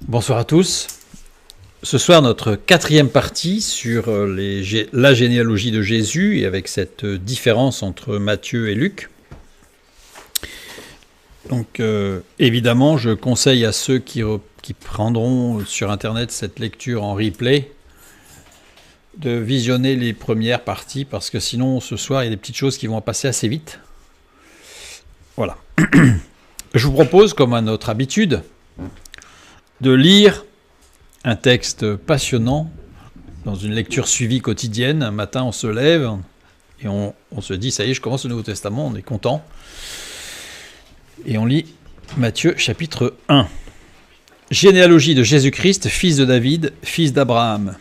Bonsoir à tous. Ce soir, notre quatrième partie sur la généalogie de Jésus et avec cette différence entre Matthieu et Luc. Donc, évidemment, je conseille à ceux qui prendront sur Internet cette lecture en replay de visionner les premières parties parce que sinon, ce soir, il y a des petites choses qui vont passer assez vite. Voilà. Je vous propose, comme à notre habitude, de lire un texte passionnant dans une lecture suivie quotidienne. Un matin, on se lève et on se dit, ça y est, je commence le Nouveau Testament, on est content. Et on lit Matthieu chapitre 1. Généalogie de Jésus-Christ, fils de David, fils d'Abraham.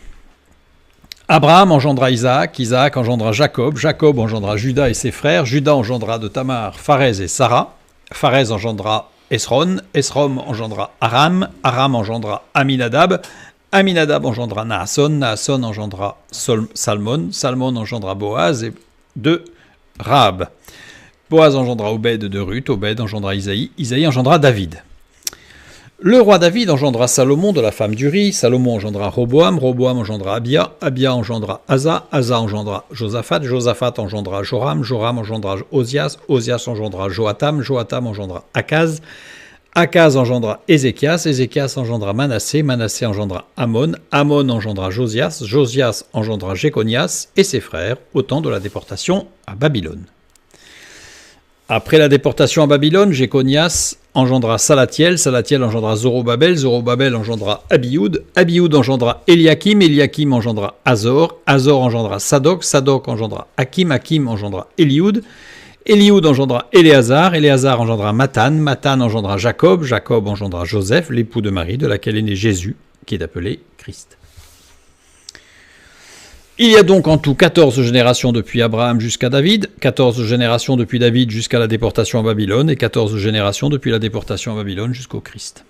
Abraham engendra Isaac, Isaac engendra Jacob, Jacob engendra Juda et ses frères, Juda engendra de Tamar, Pharez et Sarah, Pharez engendra Esron, Esrom engendra Aram, Aram engendra Aminadab, Aminadab engendra Naasson, Naasson engendra Salmon, Salmon engendra Boaz et de Rahab. Boaz engendra Obed de Ruth, Obed engendra Isaïe, Isaïe engendra David. Le roi David engendra Salomon de la femme d'Uri, Salomon engendra Roboam, Roboam engendra Abia, Abia engendra Asa, Asa engendra Josaphat, Josaphat engendra Joram, Joram engendra Osias, Osias engendra Joatam, Joatam engendra Akaz, Akaz engendra Ézéchias, Ézéchias engendra Manassé, Manassé engendra Amon, Amon engendra Josias, Josias engendra Jéconias et ses frères au temps de la déportation à Babylone. Après la déportation à Babylone, Jéconias engendra Salatiel, Salatiel engendra Zorobabel, Zorobabel engendra Abioud, Abioud engendra Eliakim, Eliakim engendra Azor, Azor engendra Sadok, Sadok engendra Hakim, Hakim engendra Élioud, Élioud engendra Éléazar, Éléazar engendra Mathan, Mathan engendra Jacob, Jacob engendra Joseph, l'époux de Marie, de laquelle est né Jésus, qui est appelé Christ. Il y a donc en tout 14 générations depuis Abraham jusqu'à David, 14 générations depuis David jusqu'à la déportation à Babylone et 14 générations depuis la déportation à Babylone jusqu'au Christ.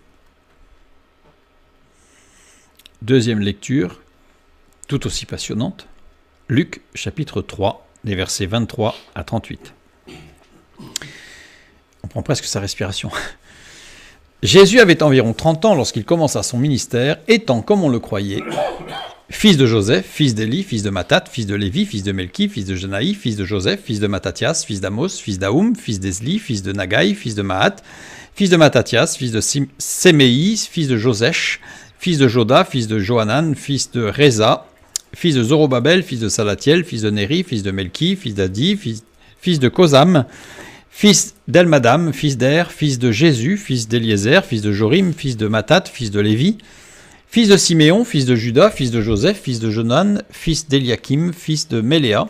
Deuxième lecture, tout aussi passionnante, Luc chapitre 3, des versets 23 à 38. On prend presque sa respiration. Jésus avait environ 30 ans lorsqu'il commença son ministère, étant, comme on le croyait, fils de Joseph, fils d'Élie, fils de Mathat, fils de Lévi, fils de Melchi, fils de Jenaï, fils de Joseph, fils de Matthathias, fils d'Amos, fils d'Aoum, fils d'Esli, fils de Nagai, fils de Mahat, fils de Matthathias, fils de Séméi, fils de Josèche, fils de Joda, fils de Johanan, fils de Reza, fils de Zorobabel, fils de Salatiel, fils de Néri, fils de Melchi, fils d'Adi, fils de Kosam, fils d'Elmadam, fils d'Er, fils de Jésus, fils d'Éliezer, fils de Jorim, fils de Mathat, fils de Lévi, fils de Siméon, fils de Judas, fils de Joseph, fils de Jonan, fils d'Eliakim, fils de Méléa,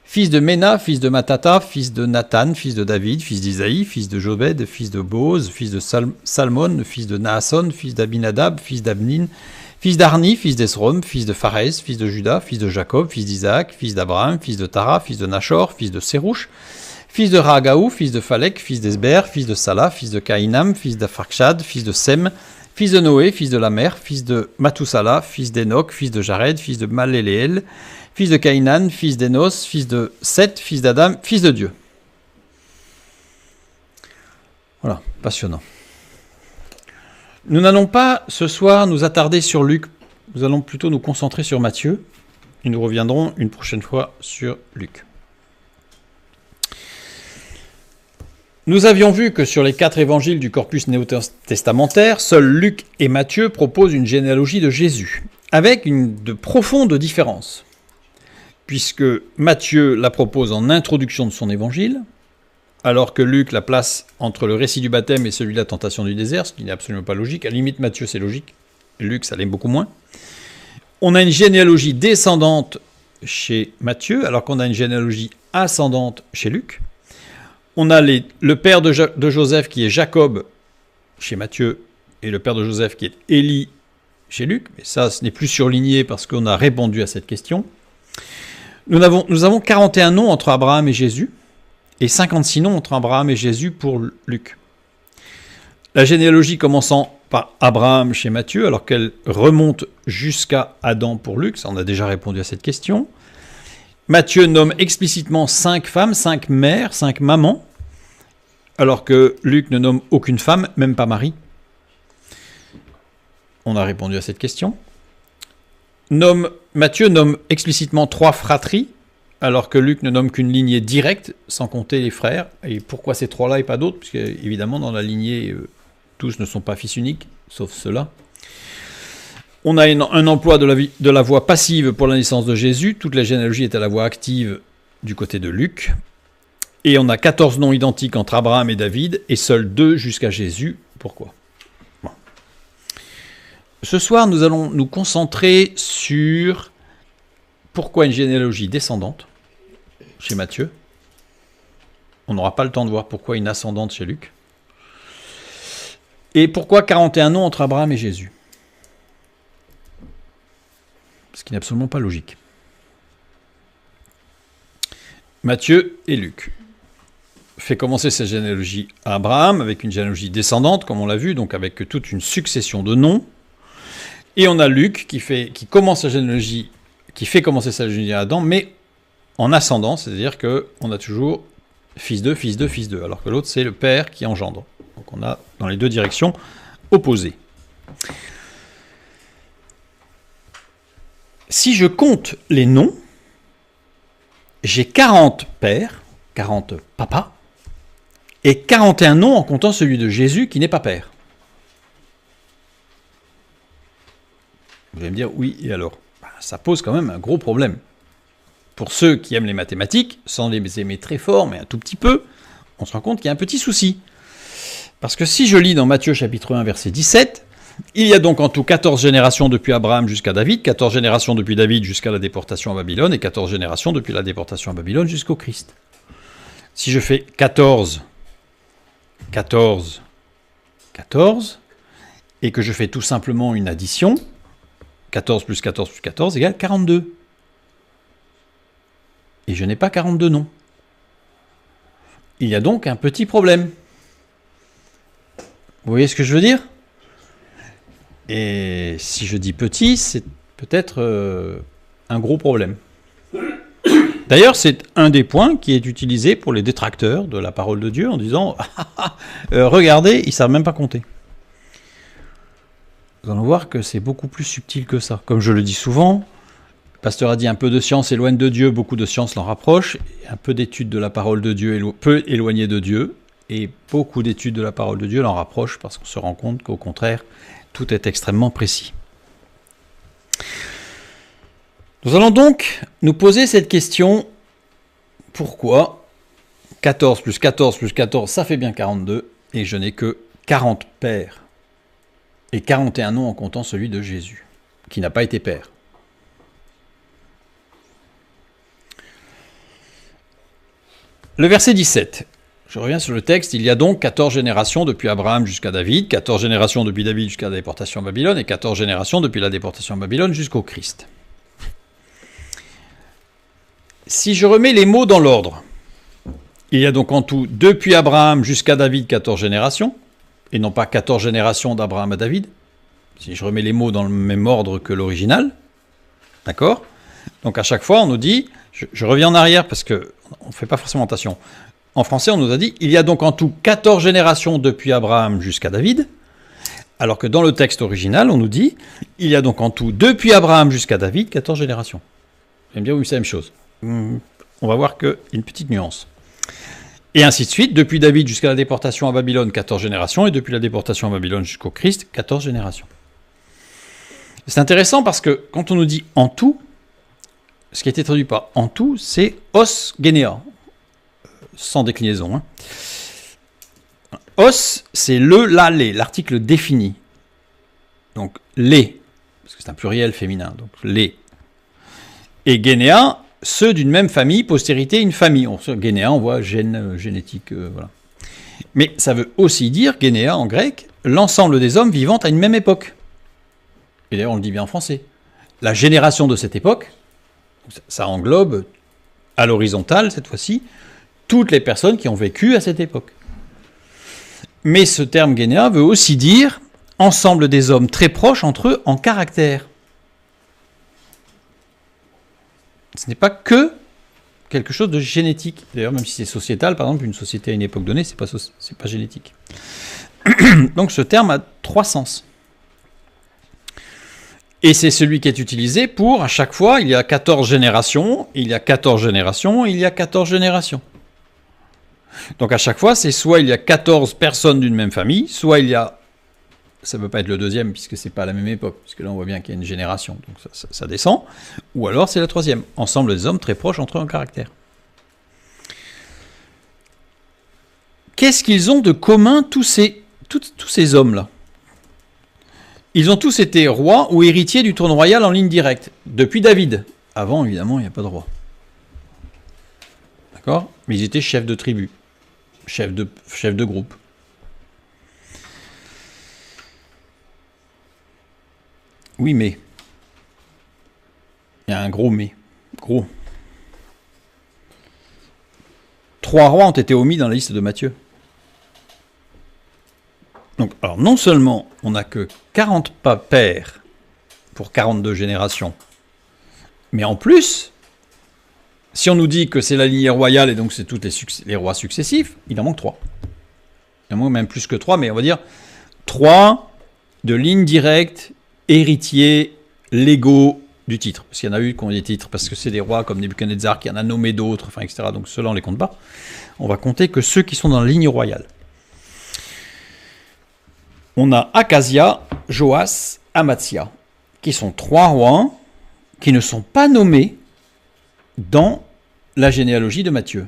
fils de Ména, fils de Matata, fils de Nathan, fils de David, fils d'Isaïe, fils de Jobed, fils de Boz, fils de Salmon, fils de Naasson, fils d'Abinadab, fils d'Abnin, fils d'Arni, fils d'Esrom, fils de Pharez, fils de Judas, fils de Jacob, fils d'Isaac, fils d'Abraham, fils de Tara, fils de Nachor, fils de Sérouch, fils de Ragaou, fils de Phalek, fils d'Esber, fils de Salah, fils de Caïnam, fils d'Apharkshad, fils de Sem, fils de Noé, fils de Lamer, fils de Mathusala, fils d'Enoch, fils de Jared, fils de Maléléel, fils de Caïnan, fils d'Enos, fils de Seth, fils d'Adam, fils de Dieu. Voilà, passionnant. Nous n'allons pas ce soir nous attarder sur Luc, nous allons plutôt nous concentrer sur Matthieu, et nous reviendrons une prochaine fois sur Luc. Nous avions vu que sur les 4 évangiles du corpus néo-testamentaire, seuls Luc et Matthieu proposent une généalogie de Jésus, avec de profondes différences, puisque Matthieu la propose en introduction de son évangile, alors que Luc la place entre le récit du baptême et celui de la tentation du désert, ce qui n'est absolument pas logique. À la limite, Matthieu c'est logique, Luc ça l'est beaucoup moins. On a une généalogie descendante chez Matthieu, alors qu'on a une généalogie ascendante chez Luc. On a le père de Joseph qui est Jacob chez Matthieu et le père de Joseph qui est Élie chez Luc. Mais ça, ce n'est plus surligné parce qu'on a répondu à cette question. Nous avons 41 noms entre Abraham et Jésus et 56 noms entre Abraham et Jésus pour Luc. La généalogie commençant par Abraham chez Matthieu alors qu'elle remonte jusqu'à Adam pour Luc. Ça, on a déjà répondu à cette question. Matthieu nomme explicitement 5 femmes, 5 mères, 5 mamans, alors que Luc ne nomme aucune femme, même pas Marie. On a répondu à cette question. Matthieu nomme explicitement 3 fratries, alors que Luc ne nomme qu'une lignée directe, sans compter les frères. Et pourquoi ces 3-là et pas d'autres? Puisque, évidemment, dans la lignée, tous ne sont pas fils uniques, sauf ceux-là. On a un emploi de la voix passive pour la naissance de Jésus. Toute la généalogie est à la voix active du côté de Luc. Et on a 14 noms identiques entre Abraham et David, et seuls 2 jusqu'à Jésus. Pourquoi? Bon. Ce soir, nous allons nous concentrer sur pourquoi une généalogie descendante chez Matthieu. On n'aura pas le temps de voir pourquoi une ascendante chez Luc. Et pourquoi 41 noms entre Abraham et Jésus. Ce qui n'est absolument pas logique. Matthieu et Luc fait commencer sa généalogie à Abraham avec une généalogie descendante, comme on l'a vu, donc avec toute une succession de noms. Et on a Luc qui fait commencer sa généalogie à Adam, mais en ascendant, c'est-à-dire qu'on a toujours fils de, fils de, fils de, alors que l'autre, c'est le père qui engendre. Donc on a dans les deux directions opposées. Si je compte les noms, j'ai 40 pères, 40 papas, et 41 noms en comptant celui de Jésus qui n'est pas père. Vous allez me dire, oui, et alors? Ça pose quand même un gros problème. Pour ceux qui aiment les mathématiques, sans les aimer très fort, mais un tout petit peu, on se rend compte qu'il y a un petit souci. Parce que si je lis dans Matthieu chapitre 1, verset 17, il y a donc en tout 14 générations depuis Abraham jusqu'à David, 14 générations depuis David jusqu'à la déportation à Babylone, et 14 générations depuis la déportation à Babylone jusqu'au Christ. Si je fais 14, 14, 14, et que je fais tout simplement une addition, 14 plus 14 plus 14 égale 42. Et je n'ai pas 42 noms. Il y a donc un petit problème. Vous voyez ce que je veux dire? Et si je dis petit, c'est peut-être un gros problème. D'ailleurs, c'est un des points qui est utilisé pour les détracteurs de la parole de Dieu en disant « Regardez, ils ne savent même pas compter ». Nous allons voir que c'est beaucoup plus subtil que ça. Comme je le dis souvent, le pasteur a dit un peu de science éloigne de Dieu, beaucoup de science l'en rapproche, et un peu d'études de la parole de Dieu peut éloigner de Dieu, et beaucoup d'études de la parole de Dieu l'en rapprochent parce qu'on se rend compte qu'au contraire, tout est extrêmement précis. Nous allons donc nous poser cette question, pourquoi 14 plus 14 plus 14, ça fait bien 42, et je n'ai que 40 pères, et 41 noms en comptant celui de Jésus, qui n'a pas été père. Le verset 17. Je reviens sur le texte. Il y a donc 14 générations depuis Abraham jusqu'à David, 14 générations depuis David jusqu'à la déportation à Babylone, et 14 générations depuis la déportation à Babylone jusqu'au Christ. Si je remets les mots dans l'ordre, il y a donc en tout, depuis Abraham jusqu'à David, 14 générations, et non pas 14 générations d'Abraham à David. Si je remets les mots dans le même ordre que l'original, d'accord? Donc à chaque fois, on nous dit, je reviens en arrière parce qu'on ne fait pas forcément attention. En français, on nous a dit, il y a donc en tout 14 générations depuis Abraham jusqu'à David, alors que dans le texte original, on nous dit, il y a donc en tout, depuis Abraham jusqu'à David, 14 générations. J'aime bien, oui, c'est la même chose. On va voir qu'il y a une petite nuance. Et ainsi de suite, depuis David jusqu'à la déportation à Babylone, 14 générations, et depuis la déportation à Babylone jusqu'au Christ, 14 générations. C'est intéressant parce que quand on nous dit en tout, ce qui a été traduit par en tout, c'est os généa, sans déclinaison. Os, c'est le, la, les, l'article défini. Donc les, parce que c'est un pluriel féminin, donc les. Et généa, ceux d'une même famille, postérité, une famille. Généa, on voit gène, génétique, voilà. Mais ça veut aussi dire, généa en grec, l'ensemble des hommes vivant à une même époque. Et d'ailleurs, on le dit bien en français. La génération de cette époque, ça englobe, à l'horizontale cette fois-ci, toutes les personnes qui ont vécu à cette époque. Mais ce terme généa veut aussi dire ensemble des hommes très proches entre eux en caractère. Ce n'est pas que quelque chose de génétique. D'ailleurs, même si c'est sociétal, par exemple, une société à une époque donnée, c'est pas génétique. Donc ce terme a trois sens. Et c'est celui qui est utilisé pour, à chaque fois, il y a 14 générations, il y a 14 générations, il y a 14 générations. Donc à chaque fois, c'est soit il y a 14 personnes d'une même famille, soit il y a... Ça ne peut pas être le deuxième, puisque c'est pas à la même époque, puisque là on voit bien qu'il y a une génération, donc ça descend. Ou alors c'est la troisième. Ensemble des hommes très proches entre eux en caractère. Qu'est-ce qu'ils ont de commun, tous ces hommes-là? Ils ont tous été rois ou héritiers du trône royal en ligne directe, depuis David. Avant, évidemment, il n'y a pas de roi. D'accord? Mais ils étaient chefs de tribu, chefs de groupe. Oui, mais. Il y a un gros mais. Gros. 3 rois ont été omis dans la liste de Matthieu. Donc, alors non seulement on n'a que 40 pères pour 42 générations, mais en plus, si on nous dit que c'est la lignée royale et donc c'est tous les rois successifs, il en manque 3. Il en manque même plus que 3, mais on va dire 3 de lignes directes, héritiers, légaux du titre. Parce qu'il y en a eu qui ont des titres, parce que c'est des rois comme Nebuchadnezzar qui en a nommé d'autres, enfin, etc. Donc ceux-là, on ne les compte pas. On va compter que ceux qui sont dans la ligne royale. On a Akazia, Joas, Amatzia, qui sont 3 rois qui ne sont pas nommés dans la généalogie de Matthieu.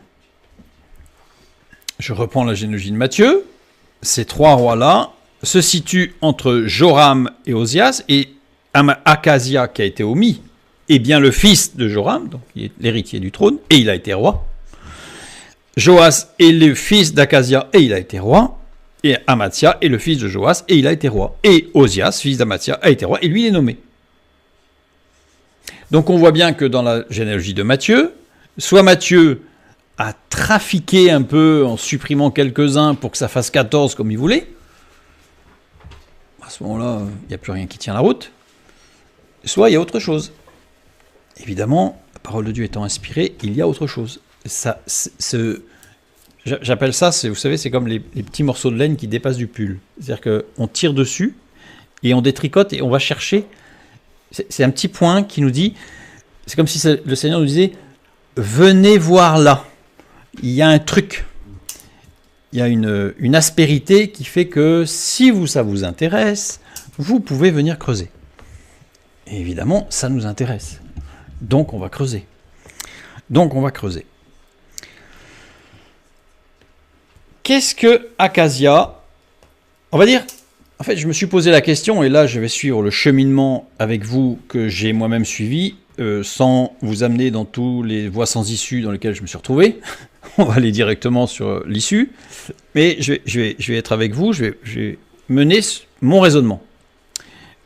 Je reprends la généalogie de Matthieu. Ces 3 rois-là se situent entre Joram et Osias, et Akazia, qui a été omis, est bien le fils de Joram, donc il est l'héritier du trône, et il a été roi. Joas est le fils d'Akazia, et il a été roi. Et Amatzia est le fils de Joas, et il a été roi. Et Osias, fils d'Amatzia, a été roi, et lui, il est nommé. Donc on voit bien que dans la généalogie de Matthieu, soit Matthieu a trafiqué un peu en supprimant quelques-uns pour que ça fasse 14 comme il voulait. À ce moment-là, il n'y a plus rien qui tient la route. Soit il y a autre chose. Évidemment, la parole de Dieu étant inspirée, il y a autre chose. J'appelle ça, vous savez, c'est comme les petits morceaux de laine qui dépassent du pull. C'est-à-dire qu'on tire dessus et on détricote et on va chercher. C'est un petit point qui nous dit, c'est comme si le Seigneur nous disait, venez voir là. Il y a un truc. Il y a une aspérité qui fait que si ça vous intéresse, vous pouvez venir creuser. Et évidemment, ça nous intéresse. Donc on va creuser. Qu'est-ce que Akazia? On va dire, en fait, je me suis posé la question, et là, je vais suivre le cheminement avec vous que j'ai moi-même suivi, sans vous amener dans tous les voies sans issue dans lesquelles je me suis retrouvé. On va aller directement sur l'issue. Mais je vais être avec vous, je vais mener mon raisonnement.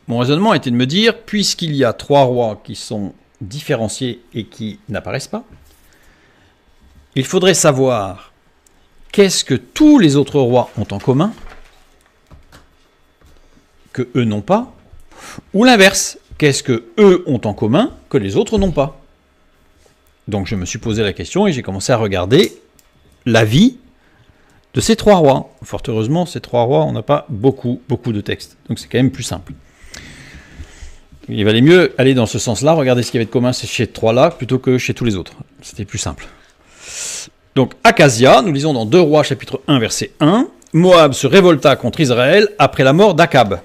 Mon raisonnement était de me dire, puisqu'il y a 3 rois qui sont différenciés et qui n'apparaissent pas, il faudrait savoir qu'est-ce que tous les autres rois ont en commun que eux n'ont pas, ou l'inverse, qu'est-ce que eux ont en commun que les autres n'ont pas. Donc je me suis posé la question et j'ai commencé à regarder la vie de ces 3 rois. Fort heureusement, ces 3 rois, on n'a pas beaucoup de textes, donc c'est quand même plus simple. Il valait mieux aller dans ce sens-là, regarder ce qu'il y avait de commun chez ces 3-là, plutôt que chez tous les autres. C'était plus simple. Donc Akazia, nous lisons dans 2 Rois chapitre 1 verset 1, Moab se révolta contre Israël après la mort d'Akab.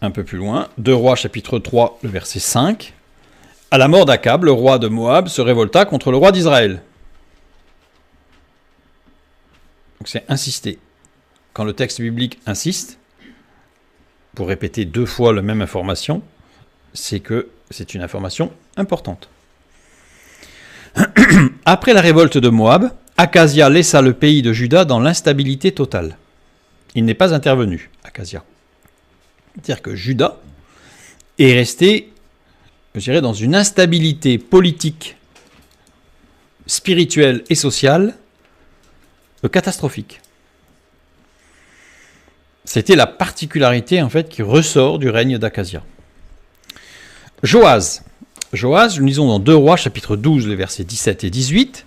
Un peu plus loin, 2 Rois chapitre 3 le verset 5, à la mort d'Akab, le roi de Moab se révolta contre le roi d'Israël. Donc c'est insister. Quand le texte biblique insiste, pour répéter 2 fois la même information, c'est que c'est une information importante. Après la révolte de Moab, Akazia laissa le pays de Juda dans l'instabilité totale. Il n'est pas intervenu, Akazia. C'est-à-dire que Juda est resté, je dirais, dans une instabilité politique, spirituelle et sociale catastrophique. C'était la particularité en fait qui ressort du règne d'Akazia. Joas, nous lisons dans 2 Rois, chapitre 12, les versets 17 et 18.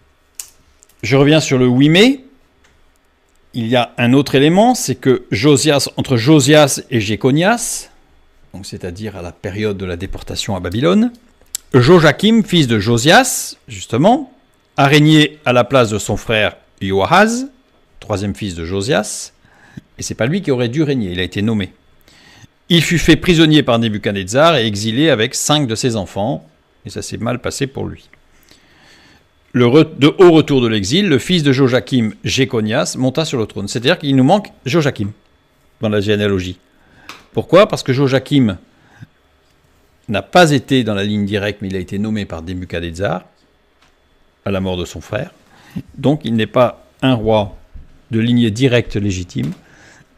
Je reviens sur le 8 mai. Il y a un autre élément, c'est que entre Josias et Jéconias, donc c'est-à-dire à la période de la déportation à Babylone, Joachim, fils de Josias, justement, a régné à la place de son frère Joachaz, troisième fils de Josias, et c'est pas lui qui aurait dû régner, il a été nommé. Il fut fait prisonnier par Nebuchadnezzar et exilé avec 5 de ses enfants, et ça s'est mal passé pour lui. Au retour de l'exil, le fils de Joachim, Jéconias, monta sur le trône. C'est-à-dire qu'il nous manque Joachim dans la généalogie. Pourquoi ? Parce que Joachim n'a pas été dans la ligne directe, mais il a été nommé par Nebuchadnezzar à la mort de son frère. Donc il n'est pas un roi de lignée directe légitime.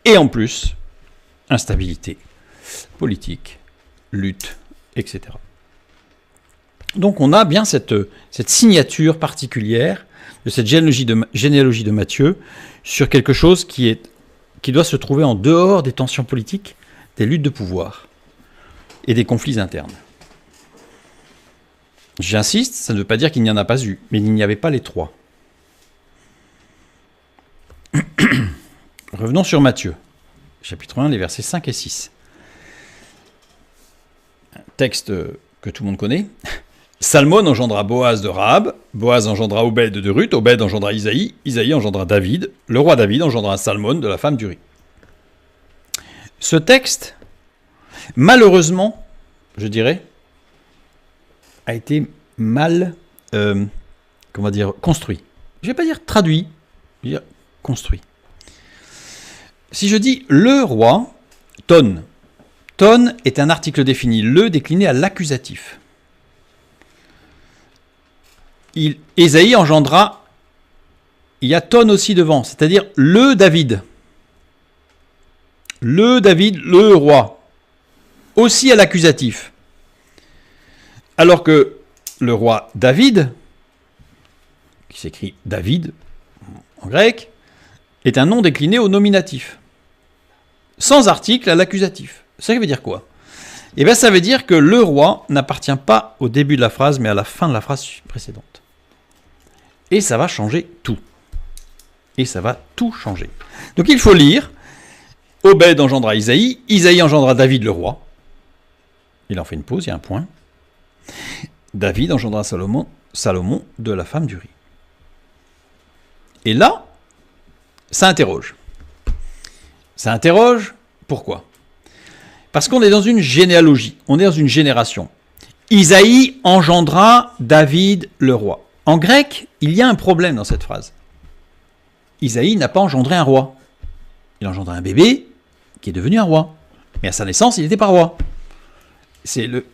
Et en plus, instabilité politique, lutte, etc. Donc on a bien cette signature particulière de cette généalogie de Matthieu sur quelque chose qui doit se trouver en dehors des tensions politiques, des luttes de pouvoir et des conflits internes. J'insiste, ça ne veut pas dire qu'il n'y en a pas eu, mais il n'y avait pas les trois. Revenons sur Matthieu, chapitre 1, les versets 5 et 6. Un texte que tout le monde connaît. Salmon engendra Boaz de Rahab, Boaz engendra Obed de Ruth, Obed engendra Isaïe, Isaïe engendra David, le roi David engendra Salmon de la femme d'Uri. Ce texte, malheureusement, je dirais, a été mal construit. Je ne vais pas dire traduit, je vais dire construit. Si je dis le roi, ton est un article défini, le décliné à l'accusatif. Ésaïe engendra, il y a ton aussi devant, c'est-à-dire le David. Le David, le roi. Aussi à l'accusatif. Alors que le roi David, qui s'écrit David en grec, est un nom décliné au nominatif. Sans article à l'accusatif. Ça veut dire quoi ? Eh bien, ça veut dire que le roi n'appartient pas au début de la phrase, mais à la fin de la phrase précédente. Et ça va changer tout. Et ça va tout changer. Donc il faut lire. Obed engendra Isaïe. Isaïe engendra David le roi. Il en fait une pause, il y a un point. David engendra Salomon de la femme d'Uri. Et là, ça interroge. Ça interroge, pourquoi ? Parce qu'on est dans une généalogie, on est dans une génération. Isaïe engendra David le roi. En grec, il y a un problème dans cette phrase. Isaïe n'a pas engendré un roi. Il a engendré un bébé qui est devenu un roi. Mais à sa naissance, il n'était pas roi.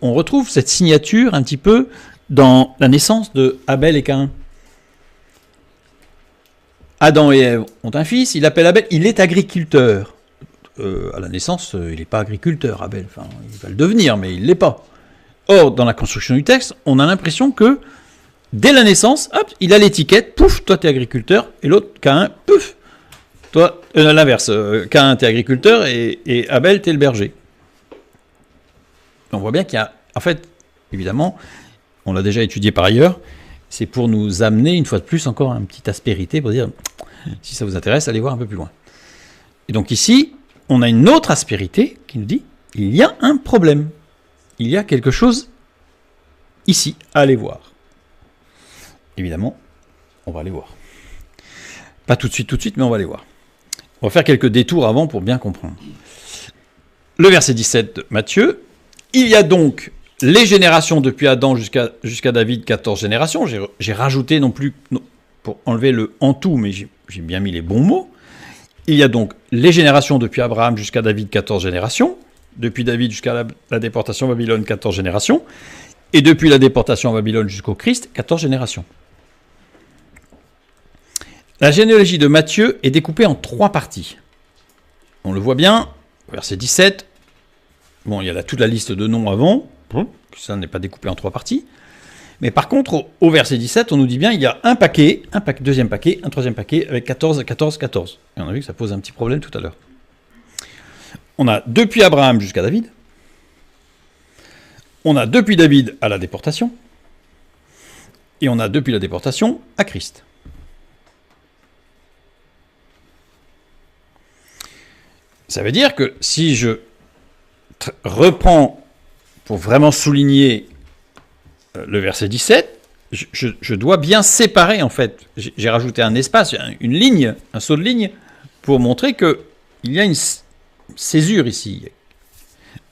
On retrouve cette signature un petit peu dans la naissance de Abel et Caïn. Adam et Ève ont un fils, il l'appelle Abel, il est agriculteur. À la naissance, il n'est pas agriculteur, Abel. Enfin, il va le devenir, mais il ne l'est pas. Or, dans la construction du texte, on a l'impression que dès la naissance, hop, il a l'étiquette, pouf, toi t'es agriculteur, et l'autre, Caïn, pouf, toi, l'inverse, Caïn t'es agriculteur et Abel t'es le berger. On voit bien qu'il y a, en fait, évidemment, on l'a déjà étudié par ailleurs, c'est pour nous amener une fois de plus encore une petite aspérité pour dire, si ça vous intéresse, allez voir un peu plus loin. Et donc ici, on a une autre aspérité qui nous dit, il y a un problème, il y a quelque chose ici à aller voir. Évidemment, on va aller voir. Pas tout de suite, mais on va aller voir. On va faire quelques détours avant pour bien comprendre. Le verset 17 de Matthieu. Il y a donc les générations depuis Adam jusqu'à David, 14 générations. J'ai rajouté pour enlever le en tout, mais j'ai bien mis les bons mots. Il y a donc les générations depuis Abraham jusqu'à David, 14 générations. Depuis David jusqu'à la déportation à Babylone, 14 générations. Et depuis la déportation à Babylone jusqu'au Christ, 14 générations. La généalogie de Matthieu est découpée en 3 parties. On le voit bien, verset 17. Bon, il y a toute la liste de noms avant. Ça n'est pas découpé en 3 parties. Mais par contre, au verset 17, on nous dit bien il y a un paquet, deuxième paquet, un troisième paquet avec 14, 14, 14. Et on a vu que ça pose un petit problème tout à l'heure. On a depuis Abraham jusqu'à David. On a depuis David à la déportation. Et on a depuis la déportation à Christ. Ça veut dire que si je reprends pour vraiment souligner le verset 17, je dois bien séparer, en fait. J'ai rajouté un espace, une ligne, un saut de ligne, pour montrer qu'il y a une césure ici.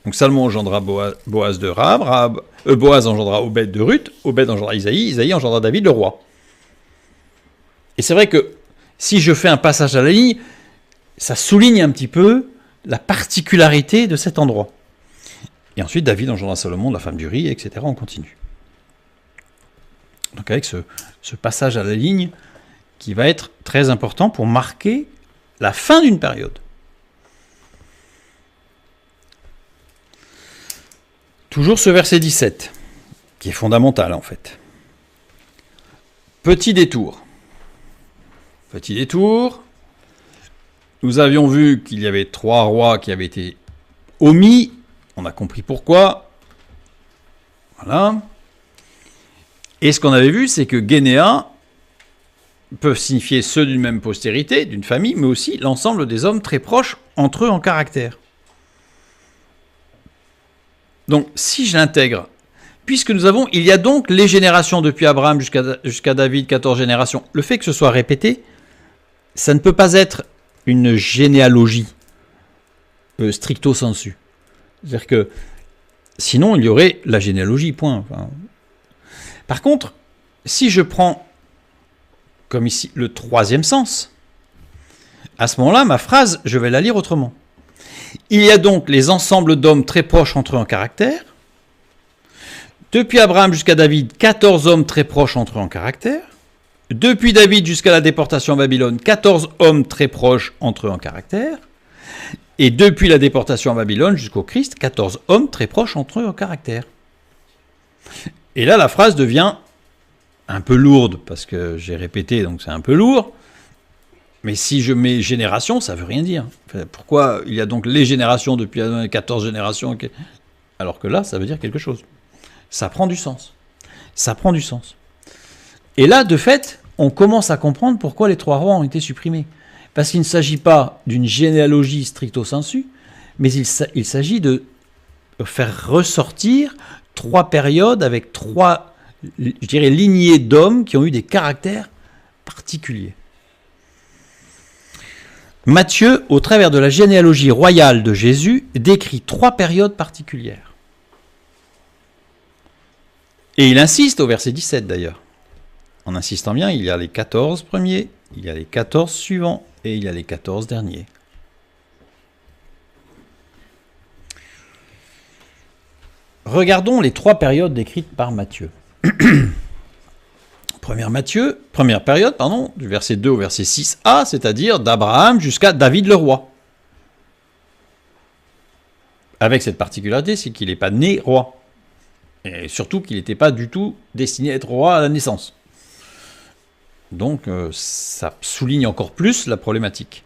Donc Salomon engendra Boaz de Rahab, Boaz engendra Obed de Ruth, Obed engendra Isaïe, Isaïe engendra David le roi. Et c'est vrai que si je fais un passage à la ligne, ça souligne un petit peu la particularité de cet endroit. Et ensuite, David engendra Salomon, la femme d'Uri, etc. On continue. Donc avec ce passage à la ligne qui va être très important pour marquer la fin d'une période. Toujours ce verset 17, qui est fondamental en fait. Petit détour. Petit détour. Nous avions vu qu'il y avait 3 rois qui avaient été omis. On a compris pourquoi. Voilà. Et ce qu'on avait vu, c'est que Guénéa peuvent signifier ceux d'une même postérité, d'une famille, mais aussi l'ensemble des hommes très proches entre eux en caractère. Donc, si je l'intègre, puisque il y a donc les générations depuis Abraham jusqu'à David, 14 générations, le fait que ce soit répété, ça ne peut pas être une généalogie stricto sensu. C'est-à-dire que sinon, il y aurait la généalogie, point. Enfin, par contre, si je prends, comme ici, le 3e sens, à ce moment-là, ma phrase, je vais la lire autrement. Il y a donc les ensembles d'hommes très proches entre eux en caractère. Depuis Abraham jusqu'à David, 14 hommes très proches entre eux en caractère. Depuis David jusqu'à la déportation à Babylone, 14 hommes très proches entre eux en caractère. Et depuis la déportation à Babylone jusqu'au Christ, 14 hommes très proches entre eux en caractère. Et là, la phrase devient un peu lourde, parce que j'ai répété, donc c'est un peu lourd. Mais si je mets génération, ça ne veut rien dire. Enfin, pourquoi il y a donc les générations depuis 14 générations, alors que là, ça veut dire quelque chose. Ça prend du sens. Ça prend du sens. Et là, de fait, on commence à comprendre pourquoi les 3 rois ont été supprimés. Parce qu'il ne s'agit pas d'une généalogie stricto sensu, mais il s'agit de faire ressortir 3 périodes avec 3, je dirais, lignées d'hommes qui ont eu des caractères particuliers. Matthieu, au travers de la généalogie royale de Jésus, décrit 3 périodes particulières. Et il insiste au verset 17 d'ailleurs. En insistant bien, il y a les 14 premiers, il y a les 14 suivants et il y a les 14 derniers. Regardons les 3 périodes décrites par Matthieu. Première période, du verset 2 au verset 6a, c'est-à-dire d'Abraham jusqu'à David le roi. Avec cette particularité, c'est qu'il n'est pas né roi. Et surtout qu'il n'était pas du tout destiné à être roi à la naissance. Donc ça souligne encore plus la problématique.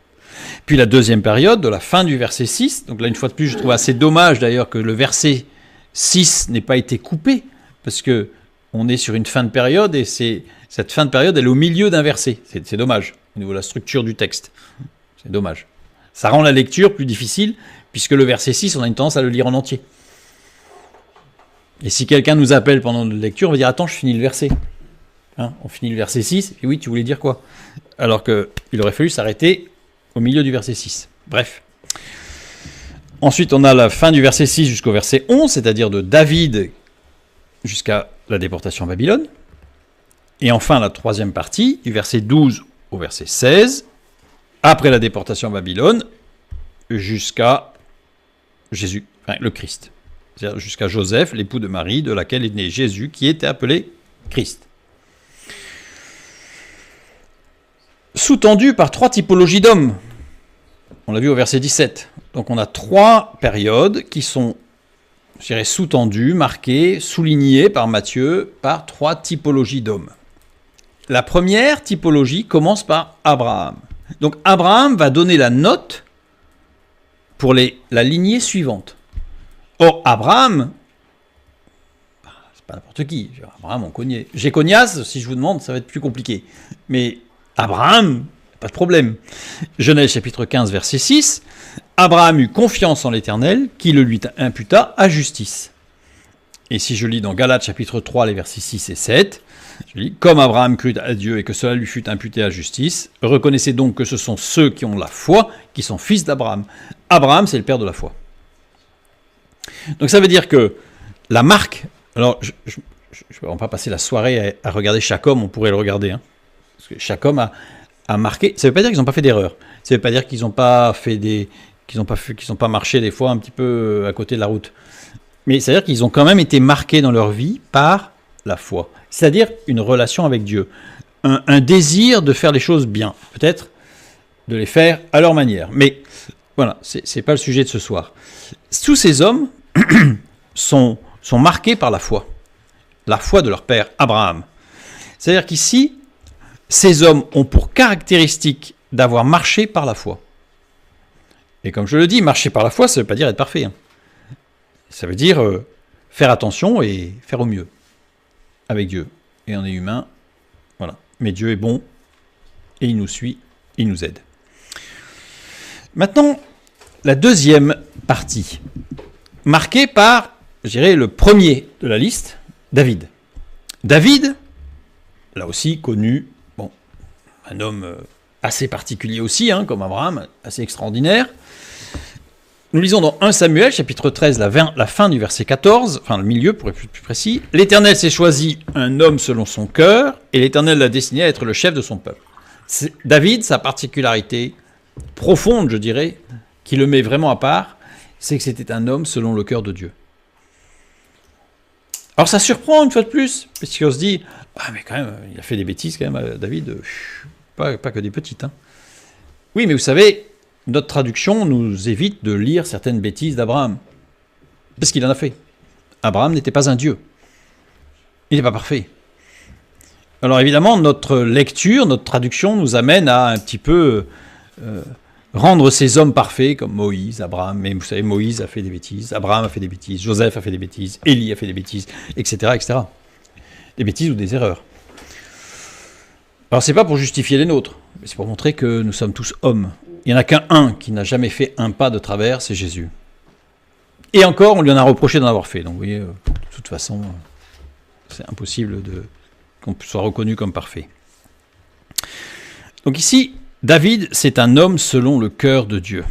Puis la deuxième période, de la fin du verset 6, donc là une fois de plus je trouve assez dommage d'ailleurs que le verset 6 n'ait pas été coupé, parce que on est sur une fin de période et cette fin de période elle est au milieu d'un verset. C'est dommage au niveau de la structure du texte. C'est dommage. Ça rend la lecture plus difficile puisque le verset 6 on a une tendance à le lire en entier. Et si quelqu'un nous appelle pendant la lecture, on va dire attends, je finis le verset. On finit le verset 6 et oui, tu voulais dire quoi? Alors qu'il aurait fallu s'arrêter au milieu du verset 6. Bref. Ensuite, on a la fin du verset 6 jusqu'au verset 11, c'est-à-dire de David jusqu'à la déportation à Babylone. Et enfin, la troisième partie, du verset 12 au verset 16, après la déportation à Babylone, jusqu'à Jésus, enfin le Christ. C'est-à-dire jusqu'à Joseph, l'époux de Marie, de laquelle est né Jésus, qui était appelé Christ. Sous-tendu par 3 typologies d'hommes. On l'a vu au verset 17. Donc on a 3 périodes qui sont, je dirais, sous-tendues, marquées, soulignées par Matthieu, par 3 typologies d'hommes. La première typologie commence par Abraham. Donc Abraham va donner la note pour la lignée suivante. Or, Abraham, c'est pas n'importe qui. Abraham, on connaît. Jéconias, si je vous demande, ça va être plus compliqué. Mais Abraham, pas de problème. Genèse chapitre 15, verset 6, Abraham eut confiance en l'Éternel, qui le lui imputa à justice. Et si je lis dans Galates chapitre 3, les versets 6 et 7, je lis, comme Abraham crut à Dieu et que cela lui fut imputé à justice, reconnaissez donc que ce sont ceux qui ont la foi qui sont fils d'Abraham. Abraham, c'est le père de la foi. Donc ça veut dire que la marque, alors on va pas passer la soirée à regarder chaque homme, on pourrait le regarder, hein, parce que chaque homme a marqué, ça veut pas dire qu'ils n'ont pas fait d'erreur, ça veut pas dire qu'ils n'ont pas fait qu'ils n'ont pas marché des fois un petit peu à côté de la route, mais ça veut dire qu'ils ont quand même été marqués dans leur vie par la foi, c'est-à-dire une relation avec Dieu, un désir de faire les choses bien, peut-être de les faire à leur manière, mais voilà, c'est pas le sujet de ce soir. Tous ces hommes sont marqués par la foi de leur père Abraham. C'est-à-dire qu'ici, ces hommes ont pour caractéristique d'avoir marché par la foi. Et comme je le dis, marcher par la foi, ça ne veut pas dire être parfait. Hein. Ça veut dire faire attention et faire au mieux avec Dieu. Et on est humain, voilà. Mais Dieu est bon et il nous suit, il nous aide. Maintenant, la deuxième partie, marquée par, je dirais, le premier de la liste, David. David, là aussi connu, bon, un homme assez particulier aussi, hein, comme Abraham, assez extraordinaire. Nous lisons dans 1 Samuel, chapitre 13, la fin du verset 14, enfin le milieu pour être plus précis. « L'Éternel s'est choisi un homme selon son cœur, et l'Éternel l'a destiné à être le chef de son peuple. » David, sa particularité profonde, je dirais, qui le met vraiment à part, c'est que c'était un homme selon le cœur de Dieu. Alors ça surprend une fois de plus, parce qu'on se dit, ah mais quand même, il a fait des bêtises quand même, David, pas que des petites. Hein. Oui, mais vous savez, notre traduction nous évite de lire certaines bêtises d'Abraham, parce qu'il en a fait. Abraham n'était pas un dieu, il n'est pas parfait. Alors évidemment, notre lecture, notre traduction nous amène à un petit peu rendre ces hommes parfaits comme Moïse, Abraham, mais vous savez, Moïse a fait des bêtises, Abraham a fait des bêtises, Joseph a fait des bêtises, Élie a fait des bêtises, etc., etc. Des bêtises ou des erreurs. Alors c'est pas pour justifier les nôtres, mais c'est pour montrer que nous sommes tous hommes. Il n'y en a qu'un qui n'a jamais fait un pas de travers, c'est Jésus. Et encore, on lui en a reproché d'en avoir fait. Donc vous voyez, de toute façon, c'est impossible qu'on soit reconnu comme parfait. Donc ici, David, c'est un homme selon le cœur de Dieu.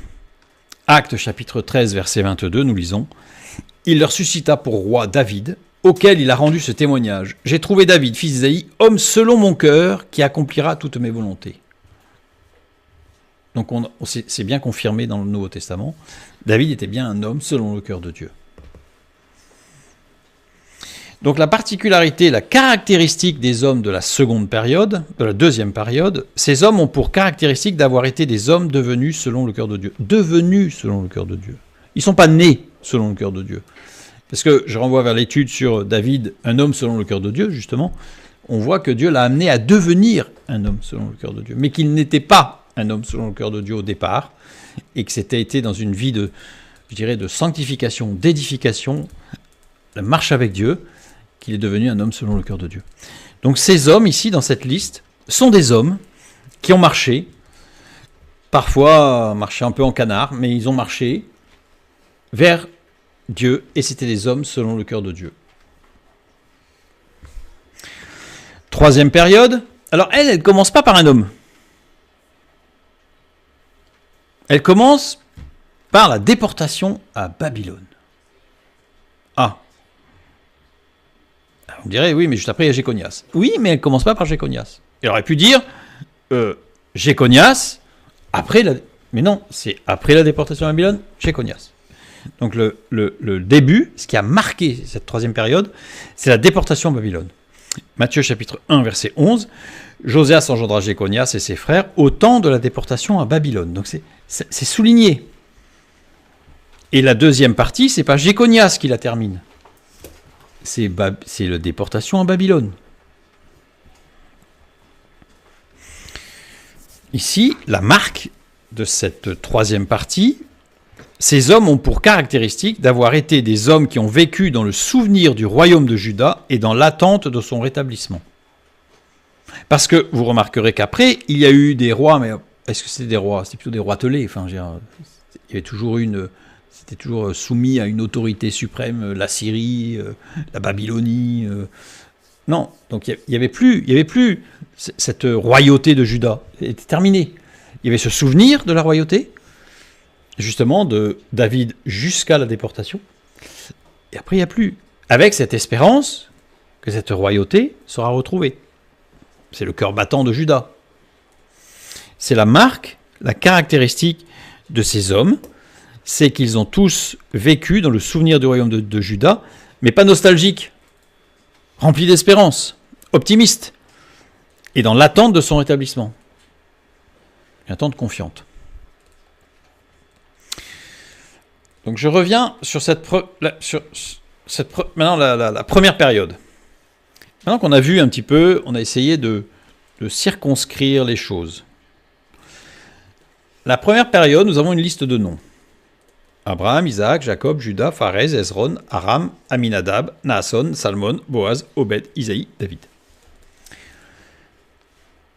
Actes chapitre 13, verset 22, nous lisons « Il leur suscita pour roi David, auquel il a rendu ce témoignage. J'ai trouvé David, fils d'Isaïe, homme selon mon cœur, qui accomplira toutes mes volontés. » Donc c'est bien confirmé dans le Nouveau Testament. David était bien un homme selon le cœur de Dieu. Donc la particularité, la caractéristique des hommes de la seconde période, de la deuxième période, ces hommes ont pour caractéristique d'avoir été des hommes devenus selon le cœur de Dieu. Devenus selon le cœur de Dieu. Ils ne sont pas nés selon le cœur de Dieu. Parce que je renvoie vers l'étude sur David, un homme selon le cœur de Dieu, justement. On voit que Dieu l'a amené à devenir un homme selon le cœur de Dieu. Mais qu'il n'était pas un homme selon le cœur de Dieu au départ. Et que c'était été dans une vie de sanctification, d'édification, de marche avec Dieu, qu'il est devenu un homme selon le cœur de Dieu. Donc ces hommes ici, dans cette liste, sont des hommes qui ont marché, parfois marché un peu en canard, mais ils ont marché vers Dieu, et c'était des hommes selon le cœur de Dieu. Troisième période, alors elle ne commence pas par un homme. Elle commence par la déportation à Babylone. Ah, on dirait, oui, mais juste après, il y a Jéconias. Oui, mais elle ne commence pas par Jéconias. Elle aurait pu dire, Jéconias, après la... Mais non, c'est après la déportation à Babylone, Jéconias. Donc le début, ce qui a marqué cette troisième période, c'est la déportation à Babylone. Matthieu chapitre 1, verset 11, Josias engendra Jéconias et ses frères au temps de la déportation à Babylone. Donc c'est souligné. Et la deuxième partie, c'est pas Jéconias qui la termine. C'est la déportation à Babylone. Ici, la marque de cette troisième partie, ces hommes ont pour caractéristique d'avoir été des hommes qui ont vécu dans le souvenir du royaume de Juda et dans l'attente de son rétablissement. Parce que vous remarquerez qu'après, il y a eu des rois, mais est-ce que c'était des rois? C'était plutôt des rois telés. Enfin, il y avait toujours c'était toujours soumis à une autorité suprême, la Syrie, la Babylonie. Non, donc il y avait plus cette royauté de Juda. Elle était terminée. Il y avait ce souvenir de la royauté, justement, de David jusqu'à la déportation. Et après, il n'y a plus. Avec cette espérance que cette royauté sera retrouvée. C'est le cœur battant de Juda. C'est la marque, la caractéristique de ces hommes, c'est qu'ils ont tous vécu dans le souvenir du royaume de Juda, mais pas nostalgique, rempli d'espérance, optimiste, et dans l'attente de son rétablissement. Une attente confiante. Donc je reviens sur maintenant la première période. Maintenant qu'on a vu un petit peu, on a essayé de circonscrire les choses. La première période, nous avons une liste de noms. Abraham, Isaac, Jacob, Juda, Pharez, Hezron, Aram, Aminadab, Naasson, Salmon, Boaz, Obed, Isaïe, David.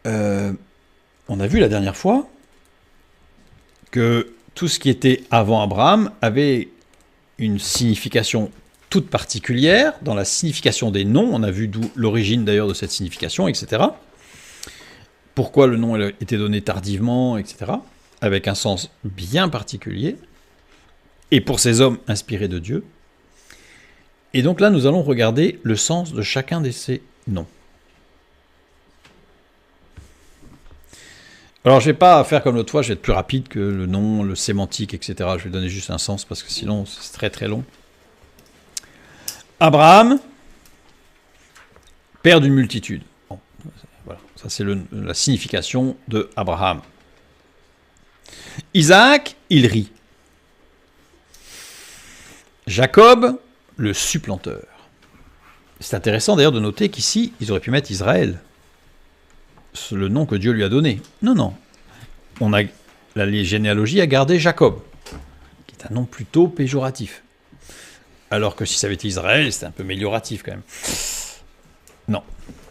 On a vu la dernière fois que tout ce qui était avant Abraham avait une signification toute particulière dans la signification des noms. On a vu d'où l'origine d'ailleurs de cette signification, etc. Pourquoi le nom était donné tardivement, etc. Avec un sens bien particulier. Et pour ces hommes inspirés de Dieu. Et donc là, nous allons regarder le sens de chacun de ces noms. Alors, je ne vais pas faire comme l'autre fois, je vais être plus rapide que le nom, le sémantique, etc. Je vais donner juste un sens parce que sinon, c'est très très long. Abraham, père d'une multitude. Bon, voilà, ça c'est la signification de Abraham. Isaac, il rit. Jacob, le supplanteur. C'est intéressant d'ailleurs de noter qu'ici, ils auraient pu mettre Israël. C'est le nom que Dieu lui a donné. Non. La généalogie a gardé Jacob, qui est un nom plutôt péjoratif. Alors que si ça avait été Israël, c'était un peu amélioratif quand même. Non,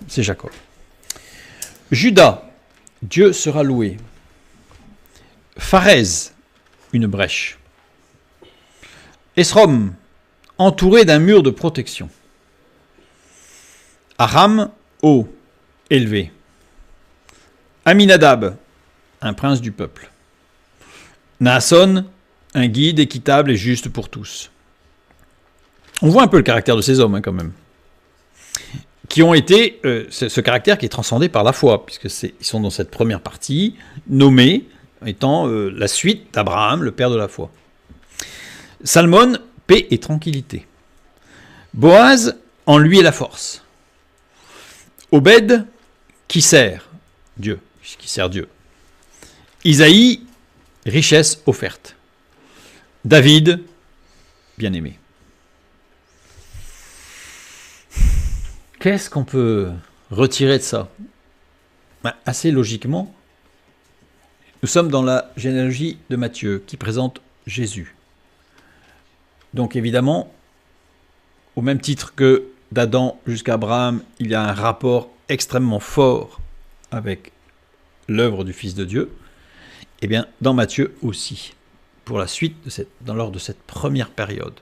c'est Jacob. Juda, Dieu sera loué. Pharez, une brèche. Esrom, entouré d'un mur de protection. Aram, haut, élevé. Aminadab, un prince du peuple. Naasson, un guide équitable et juste pour tous. On voit un peu le caractère de ces hommes, quand même. Qui ont été, ce caractère qui est transcendé par la foi, puisqu'ils sont dans cette première partie, nommés étant la suite d'Abraham, le père de la foi. Salmon, paix et tranquillité. Boaz, en lui est la force. Obed, qui sert Dieu. Isaïe, richesse offerte. David, bien-aimé. Qu'est-ce qu'on peut retirer de ça? Assez logiquement, nous sommes dans la généalogie de Matthieu qui présente Jésus. Donc évidemment, au même titre que d'Adam jusqu'à Abraham, il y a un rapport extrêmement fort avec l'œuvre du Fils de Dieu. Eh bien, dans Matthieu aussi, pour la suite, lors de cette première période.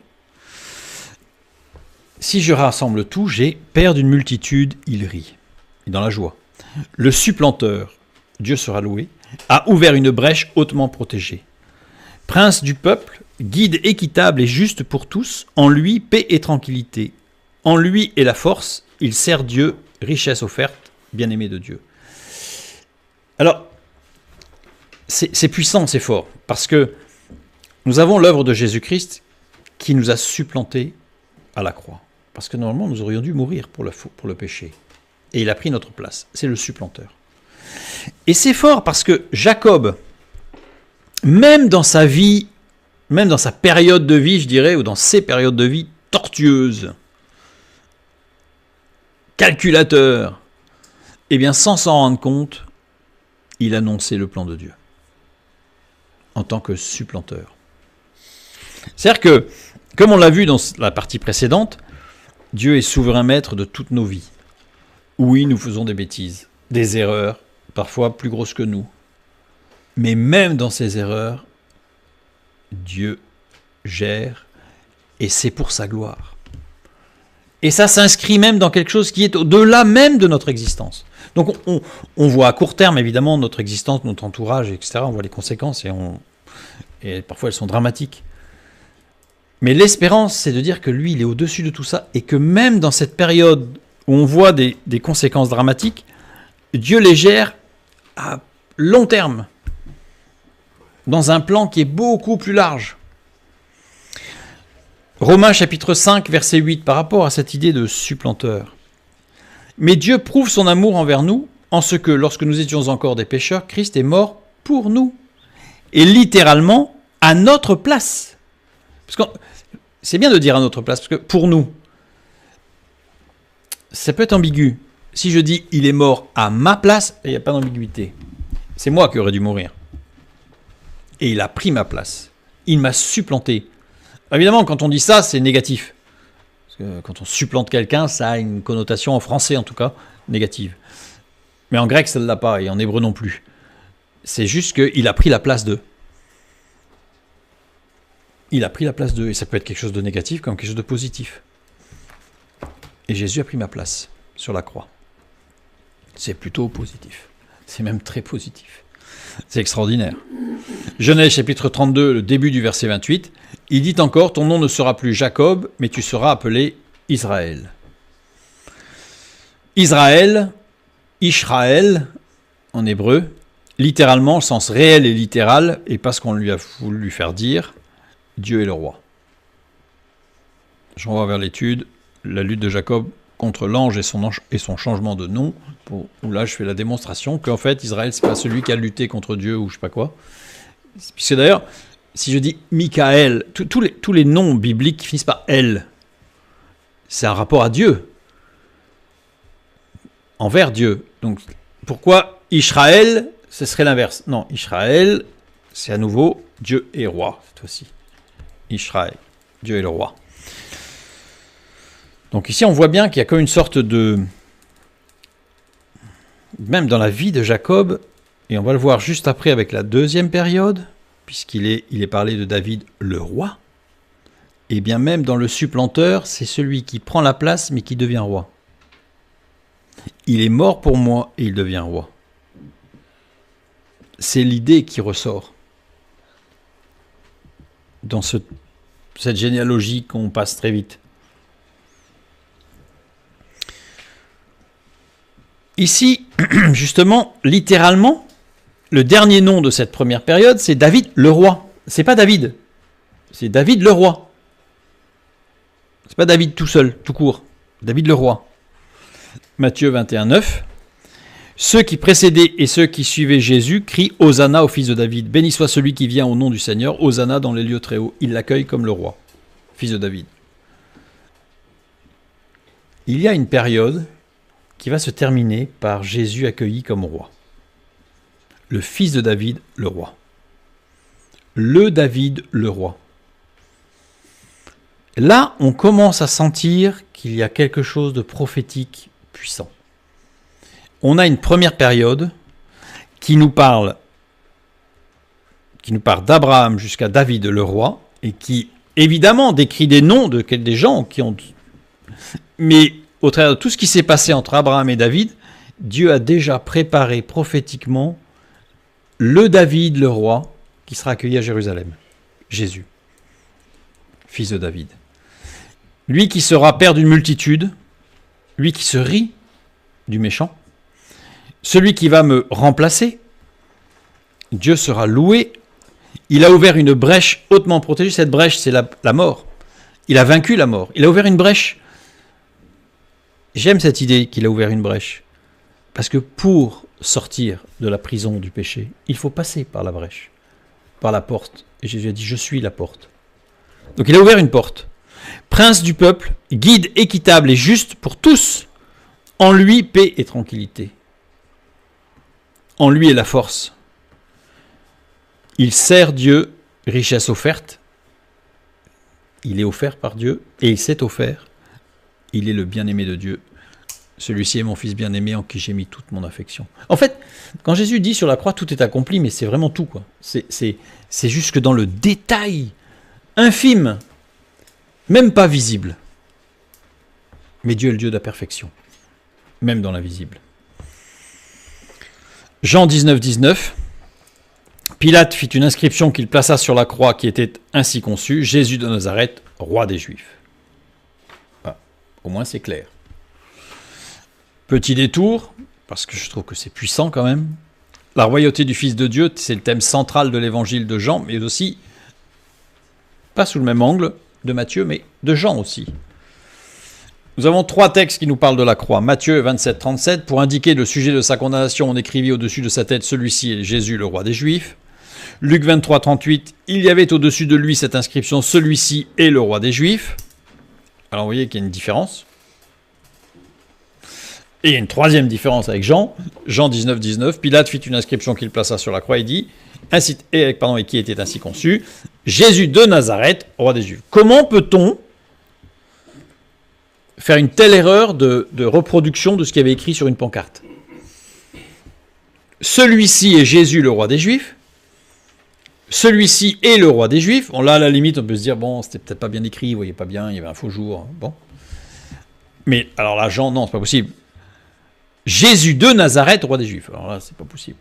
Si je rassemble tout, j'ai père d'une multitude, il rit, et dans la joie. Le supplanteur, Dieu sera loué, a ouvert une brèche hautement protégée. Prince du peuple, guide équitable et juste pour tous, en lui paix et tranquillité. En lui est la force, il sert Dieu, richesse offerte, bien-aimé de Dieu. Alors, c'est puissant, c'est fort, parce que nous avons l'œuvre de Jésus-Christ qui nous a supplantés à la croix. Parce que normalement, nous aurions dû mourir pour le péché. Et il a pris notre place. C'est le supplanteur. Et c'est fort parce que Jacob, même dans sa vie, même dans sa période de vie, je dirais, ou dans ses périodes de vie tortueuses, calculateur, eh bien, sans s'en rendre compte, il annonçait le plan de Dieu en tant que supplanteur. C'est-à-dire que, comme on l'a vu dans la partie précédente, Dieu est souverain maître de toutes nos vies. Oui, nous faisons des bêtises. des erreurs, parfois plus grosses que nous. Mais même dans ces erreurs, Dieu gère et c'est pour sa gloire. Et ça s'inscrit même dans quelque chose qui est au-delà même de notre existence. Donc on voit à court terme évidemment notre existence, notre entourage, etc. On voit les conséquences et parfois elles sont dramatiques. Mais l'espérance, c'est de dire que lui, il est au-dessus de tout ça et que même dans cette période où on voit des conséquences dramatiques, Dieu les gère à long terme, dans un plan qui est beaucoup plus large. Romains chapitre 5, verset 8, par rapport à cette idée de supplanteur. Mais Dieu prouve son amour envers nous en ce que, lorsque nous étions encore des pécheurs, Christ est mort pour nous. Et littéralement, à notre place. Parce que c'est bien de dire à notre place, parce que pour nous, ça peut être ambigu. Si je dis « il est mort à ma place », il n'y a pas d'ambiguïté. C'est moi qui aurais dû mourir. Et il a pris ma place. Il m'a supplanté. Évidemment, quand on dit ça, c'est négatif. Parce que quand on supplante quelqu'un, ça a une connotation, en français en tout cas, négative. Mais en grec, ça ne l'a pas, et en hébreu non plus. C'est juste qu'il a pris la place d'eux. Il a pris la place d'eux, et ça peut être quelque chose de négatif comme quelque chose de positif. Et Jésus a pris ma place sur la croix. C'est plutôt positif. C'est même très positif. C'est extraordinaire. Genèse chapitre 32, le début du verset 28, il dit encore « Ton nom ne sera plus Jacob, mais tu seras appelé Israël. » Israël, Ishraël, en hébreu, littéralement, au sens réel et littéral, et pas ce qu'on lui a voulu faire dire, Dieu est le roi. Je renvoie vers l'étude, la lutte de Jacob contre l'ange et son changement de nom, où là je fais la démonstration qu'en fait Israël c'est pas celui qui a lutté contre Dieu ou je sais pas quoi. Puisque d'ailleurs, si je dis Michaël, tous les noms bibliques qui finissent par El, c'est un rapport à Dieu, envers Dieu. Donc pourquoi Ishraël, ce serait l'inverse? Non, Ishraël, c'est à nouveau Dieu est roi cette fois-ci. Ishraël, Dieu est le roi. Donc ici, on voit bien qu'il y a comme une sorte de... Même dans la vie de Jacob, et on va le voir juste après avec la deuxième période, puisqu'il est parlé de David le roi, et bien même dans le supplanteur, c'est celui qui prend la place mais qui devient roi. Il est mort pour moi et il devient roi. C'est l'idée qui ressort dans cette généalogie qu'on passe très vite. Ici, justement, littéralement, le dernier nom de cette première période, c'est David le roi. C'est pas David, c'est David le roi. C'est pas David tout seul, tout court. David le roi. Matthieu 21, 9. Ceux qui précédaient et ceux qui suivaient Jésus crient Hosanna au fils de David. Béni soit celui qui vient au nom du Seigneur. Hosanna dans les lieux très hauts. Il l'accueille comme le roi, fils de David. Il y a une période qui va se terminer par Jésus accueilli comme roi. Le fils de David, le roi. Le David, le roi. Là, on commence à sentir qu'il y a quelque chose de prophétique puissant. On a une première période qui nous parle d'Abraham jusqu'à David le roi, et qui, évidemment, décrit des noms des gens qui ont... Mais au travers de tout ce qui s'est passé entre Abraham et David, Dieu a déjà préparé prophétiquement le David, le roi, qui sera accueilli à Jérusalem. Jésus, fils de David. Lui qui sera père d'une multitude, lui qui se rit du méchant, celui qui va me remplacer, Dieu sera loué. Il a ouvert une brèche hautement protégée. Cette brèche, c'est la mort. Il a vaincu la mort. Il a ouvert une brèche. J'aime cette idée qu'il a ouvert une brèche. Parce que pour sortir de la prison du péché, il faut passer par la brèche, par la porte. Et Jésus a dit, je suis la porte. Donc il a ouvert une porte. Prince du peuple, guide équitable et juste pour tous. En lui, paix et tranquillité. En lui est la force. Il sert Dieu, richesse offerte. Il est offert par Dieu et il s'est offert. Il est le bien-aimé de Dieu. Celui-ci est mon fils bien-aimé en qui j'ai mis toute mon affection. En fait, quand Jésus dit sur la croix, tout est accompli, mais c'est vraiment tout, quoi. C'est jusque dans le détail infime, même pas visible. Mais Dieu est le Dieu de la perfection, même dans l'invisible. Jean 19, 19. Pilate fit une inscription qu'il plaça sur la croix qui était ainsi conçue, Jésus de Nazareth, roi des Juifs. Ah, au moins c'est clair. Petit détour, parce que je trouve que c'est puissant quand même. La royauté du Fils de Dieu, c'est le thème central de l'évangile de Jean, mais aussi, pas sous le même angle de Matthieu, mais de Jean aussi. Nous avons 3 textes qui nous parlent de la croix. Matthieu 27, 37, pour indiquer le sujet de sa condamnation, on écrivit au-dessus de sa tête, celui-ci est Jésus, le roi des Juifs. Luc 23, 38, il y avait au-dessus de lui cette inscription, celui-ci est le roi des Juifs. Alors vous voyez qu'il y a une différence. Et il y a une troisième différence avec Jean. Jean 19, 19, Pilate fit une inscription qu'il plaça sur la croix et dit, et qui était ainsi conçu, Jésus de Nazareth, roi des Juifs. Comment peut-on faire une telle erreur de reproduction de ce qu'il y avait écrit sur une pancarte? Celui-ci est Jésus, le roi des Juifs. Celui-ci est le roi des Juifs. Bon, là, à la limite, on peut se dire, bon, c'était peut-être pas bien écrit, vous voyez pas bien, il y avait un faux jour. Bon. Mais alors là, Jean, non, c'est pas possible. Jésus de Nazareth, roi des Juifs. Alors là, c'est pas possible.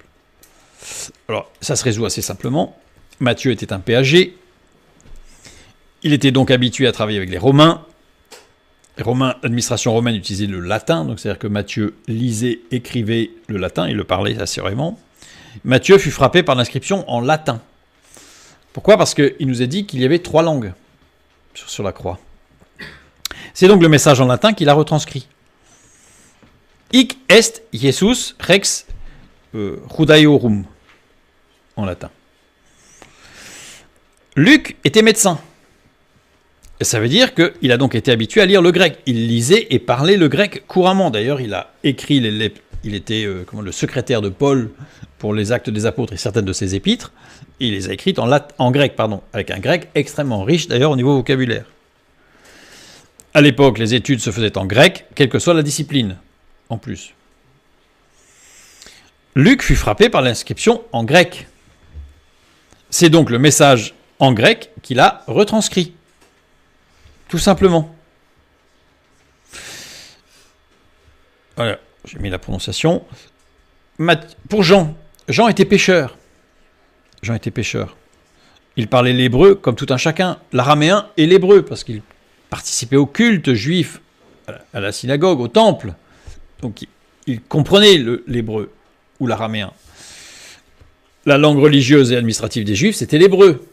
Alors, ça se résout assez simplement. Matthieu était un péager. Il était donc habitué à travailler avec les Romains. L'administration romaine utilisait le latin, donc c'est-à-dire que Matthieu lisait, écrivait le latin, il le parlait assurément. Matthieu fut frappé par l'inscription en latin. Pourquoi? Parce qu'il nous a dit qu'il y avait 3 langues sur la croix. C'est donc le message en latin qu'il a retranscrit. Hic est Jesus rex Judaeorum, en latin. Luc était médecin. Et ça veut dire qu'il a donc été habitué à lire le grec. Il lisait et parlait le grec couramment. D'ailleurs, il a écrit, il était le secrétaire de Paul pour les Actes des Apôtres et certaines de ses épîtres. Et il les a écrites en grec, avec un grec extrêmement riche d'ailleurs au niveau vocabulaire. À l'époque, les études se faisaient en grec, quelle que soit la discipline, en plus. Luc fut frappé par l'inscription en grec. C'est donc le message en grec qu'il a retranscrit. Tout simplement. Voilà, j'ai mis la prononciation. Pour Jean était pêcheur. Jean était pêcheur. Il parlait l'hébreu comme tout un chacun, l'araméen et l'hébreu, parce qu'il participait au culte juif, à la synagogue, au temple. Donc il comprenait l'hébreu ou l'araméen. La langue religieuse et administrative des juifs, c'était l'hébreu.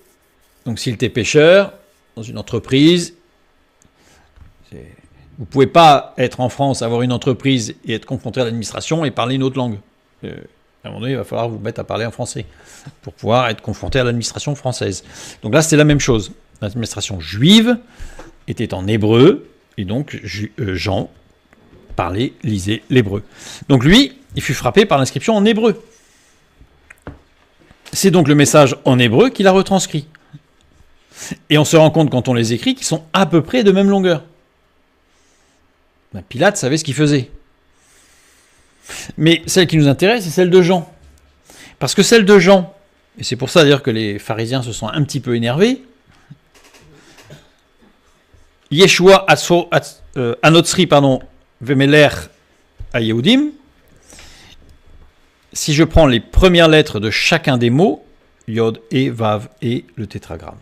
Donc s'il était pêcheur, dans une entreprise, vous ne pouvez pas être en France, avoir une entreprise et être confronté à l'administration et parler une autre langue. À un moment donné, il va falloir vous mettre à parler en français pour pouvoir être confronté à l'administration française. Donc là, c'était la même chose. L'administration juive était en hébreu et donc Jean parlait, lisait l'hébreu. Donc lui, il fut frappé par l'inscription en hébreu. C'est donc le message en hébreu qu'il a retranscrit. Et on se rend compte quand on les écrit qu'ils sont à peu près de même longueur. Pilate savait ce qu'il faisait. Mais celle qui nous intéresse, c'est celle de Jean. Parce que celle de Jean, et c'est pour ça d'ailleurs que les pharisiens se sont un petit peu énervés, Yeshua Anotsri, Vemeler Ayehudim, si je prends les premières lettres de chacun des mots, Yod et Vav et le tétragramme.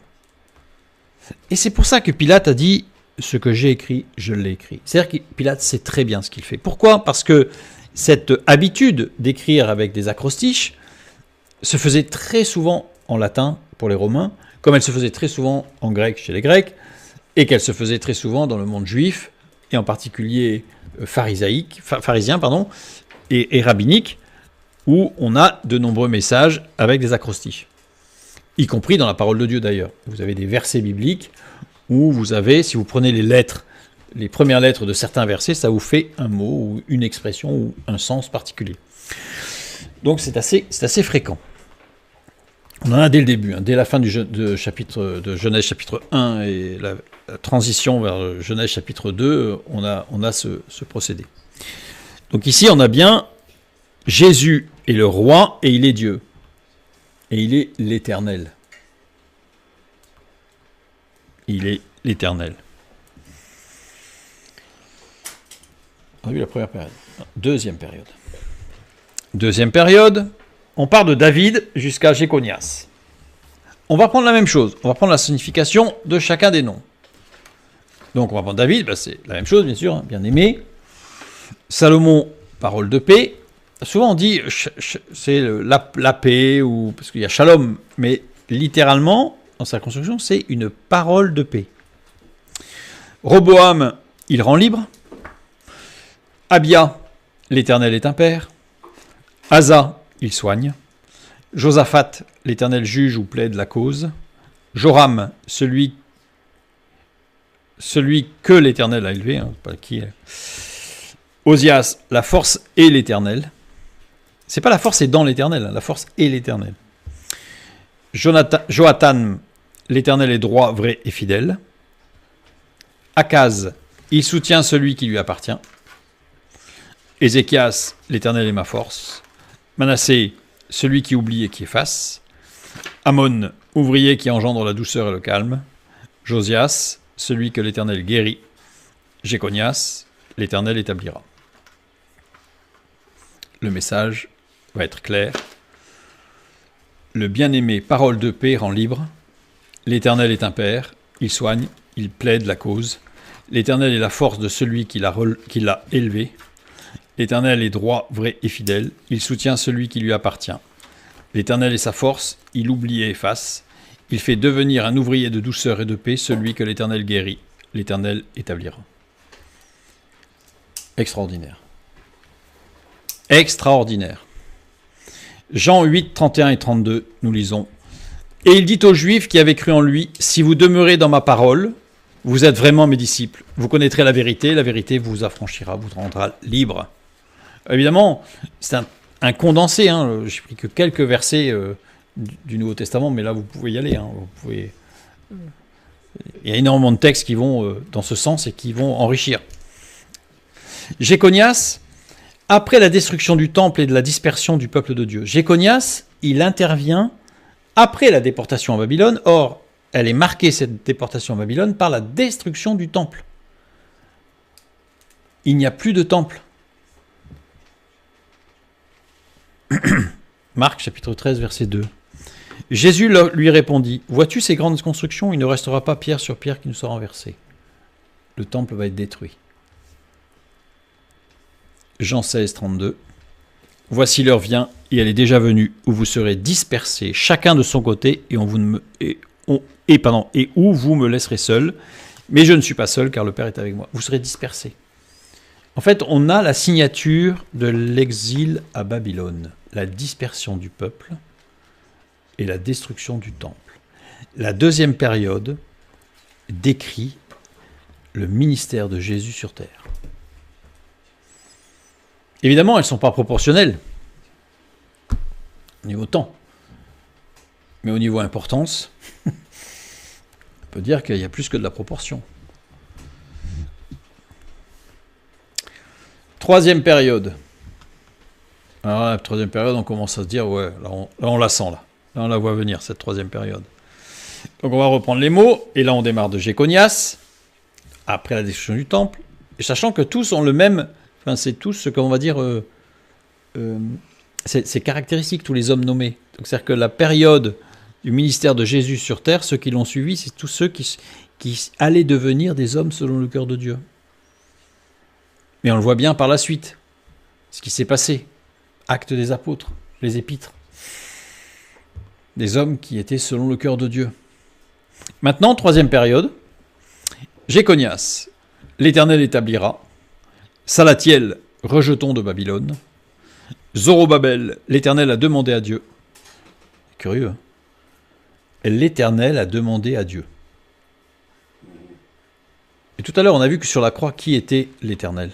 Et c'est pour ça que Pilate a dit, ce que j'ai écrit, je l'ai écrit. C'est-à-dire que Pilate sait très bien ce qu'il fait. Pourquoi? Parce que cette habitude d'écrire avec des acrostiches se faisait très souvent en latin pour les Romains, comme elle se faisait très souvent en grec chez les Grecs, et qu'elle se faisait très souvent dans le monde juif, et en particulier pharisien, et rabbinique, où on a de nombreux messages avec des acrostiches. Y compris dans la parole de Dieu d'ailleurs. Vous avez des versets bibliques où vous avez, si vous prenez les premières lettres de certains versets, ça vous fait un mot ou une expression ou un sens particulier. Donc c'est assez fréquent. On en a dès le début, dès la fin de Genèse chapitre 1 et la transition vers Genèse chapitre 2, on a ce procédé. Donc ici, on a bien Jésus est le roi et il est Dieu. Et il est l'Éternel. Il est l'Éternel. On a vu la première période. Deuxième période. Deuxième période, on part de David jusqu'à Jéconias. On va prendre la même chose. On va prendre la signification de chacun des noms. Donc on va prendre David, c'est la même chose bien sûr, bien aimé. Salomon, parole de paix. Souvent on dit c'est la paix, ou parce qu'il y a shalom, mais littéralement, dans sa construction, c'est une parole de paix. Roboam, il rend libre. Abia, l'Éternel est un père. Asa, il soigne. Josaphat, l'Éternel juge ou plaide la cause. Joram, celui que l'Éternel a élevé, pas qui est. Osias, la force est l'Éternel. C'est pas la force est dans l'Éternel, la force est l'Éternel. Joatam, l'Éternel est droit, vrai et fidèle. Akaz, il soutient celui qui lui appartient. Ézéchias, l'Éternel est ma force. Manassé, celui qui oublie et qui efface. Amon, ouvrier qui engendre la douceur et le calme. Josias, celui que l'Éternel guérit. Jéconias, l'Éternel établira. Le message va être clair. Le bien-aimé, parole de paix, rend libre. L'Éternel est un père, il soigne, il plaide la cause. L'Éternel est la force de celui qui l'a élevé. L'Éternel est droit, vrai et fidèle, il soutient celui qui lui appartient. L'Éternel est sa force, il oublie et efface. Il fait devenir un ouvrier de douceur et de paix celui que l'Éternel guérit. L'Éternel établira. Extraordinaire. Extraordinaire. Jean 8, 31 et 32, nous lisons. Et il dit aux Juifs qui avaient cru en lui, si vous demeurez dans ma parole, vous êtes vraiment mes disciples. Vous connaîtrez la vérité vous affranchira, vous rendra libre. Évidemment, c'est un condensé. J'ai pris que quelques versets du Nouveau Testament, mais là, vous pouvez y aller. Vous pouvez... Il y a énormément de textes qui vont dans ce sens et qui vont enrichir. Jéconias, après la destruction du temple et de la dispersion du peuple de Dieu. Jéconias, il intervient après la déportation en Babylone. Or, elle est marquée, cette déportation en Babylone, par la destruction du temple. Il n'y a plus de temple. Marc, chapitre 13, verset 2. Jésus lui répondit, « Vois-tu ces grandes constructions? Il ne restera pas pierre sur pierre qui ne sera renversée. Le temple va être détruit. » Jean 16, 32. « Voici l'heure vient, et elle est déjà venue, où vous serez dispersés, chacun de son côté, et où vous me laisserez seul. Mais je ne suis pas seul, car le Père est avec moi. » Vous serez dispersés. En fait, on a la signature de l'exil à Babylone, la dispersion du peuple et la destruction du temple. La deuxième période décrit le ministère de Jésus sur terre. Évidemment, elles ne sont pas proportionnelles au niveau temps, mais au niveau importance, on peut dire qu'il y a plus que de la proportion. Troisième période. Alors la troisième période, on commence à se dire, ouais, là on la sent, là on la voit venir, cette troisième période. Donc on va reprendre les mots, et là on démarre de Jéconias, après la destruction du temple, et sachant que tous ont le même, c'est tous ce qu'on va dire, c'est caractéristique, tous les hommes nommés. Donc c'est-à-dire que la période du ministère de Jésus sur terre, ceux qui l'ont suivi, c'est tous ceux qui allaient devenir des hommes selon le cœur de Dieu. Mais on le voit bien par la suite, ce qui s'est passé. Actes des apôtres, les épîtres. Des hommes qui étaient selon le cœur de Dieu. Maintenant, troisième période. Jéconias, l'Éternel établira. Salatiel, rejetons de Babylone. Zorobabel, l'Éternel a demandé à Dieu. Curieux, hein? L'Éternel a demandé à Dieu. Et tout à l'heure, on a vu que sur la croix, qui était l'Éternel?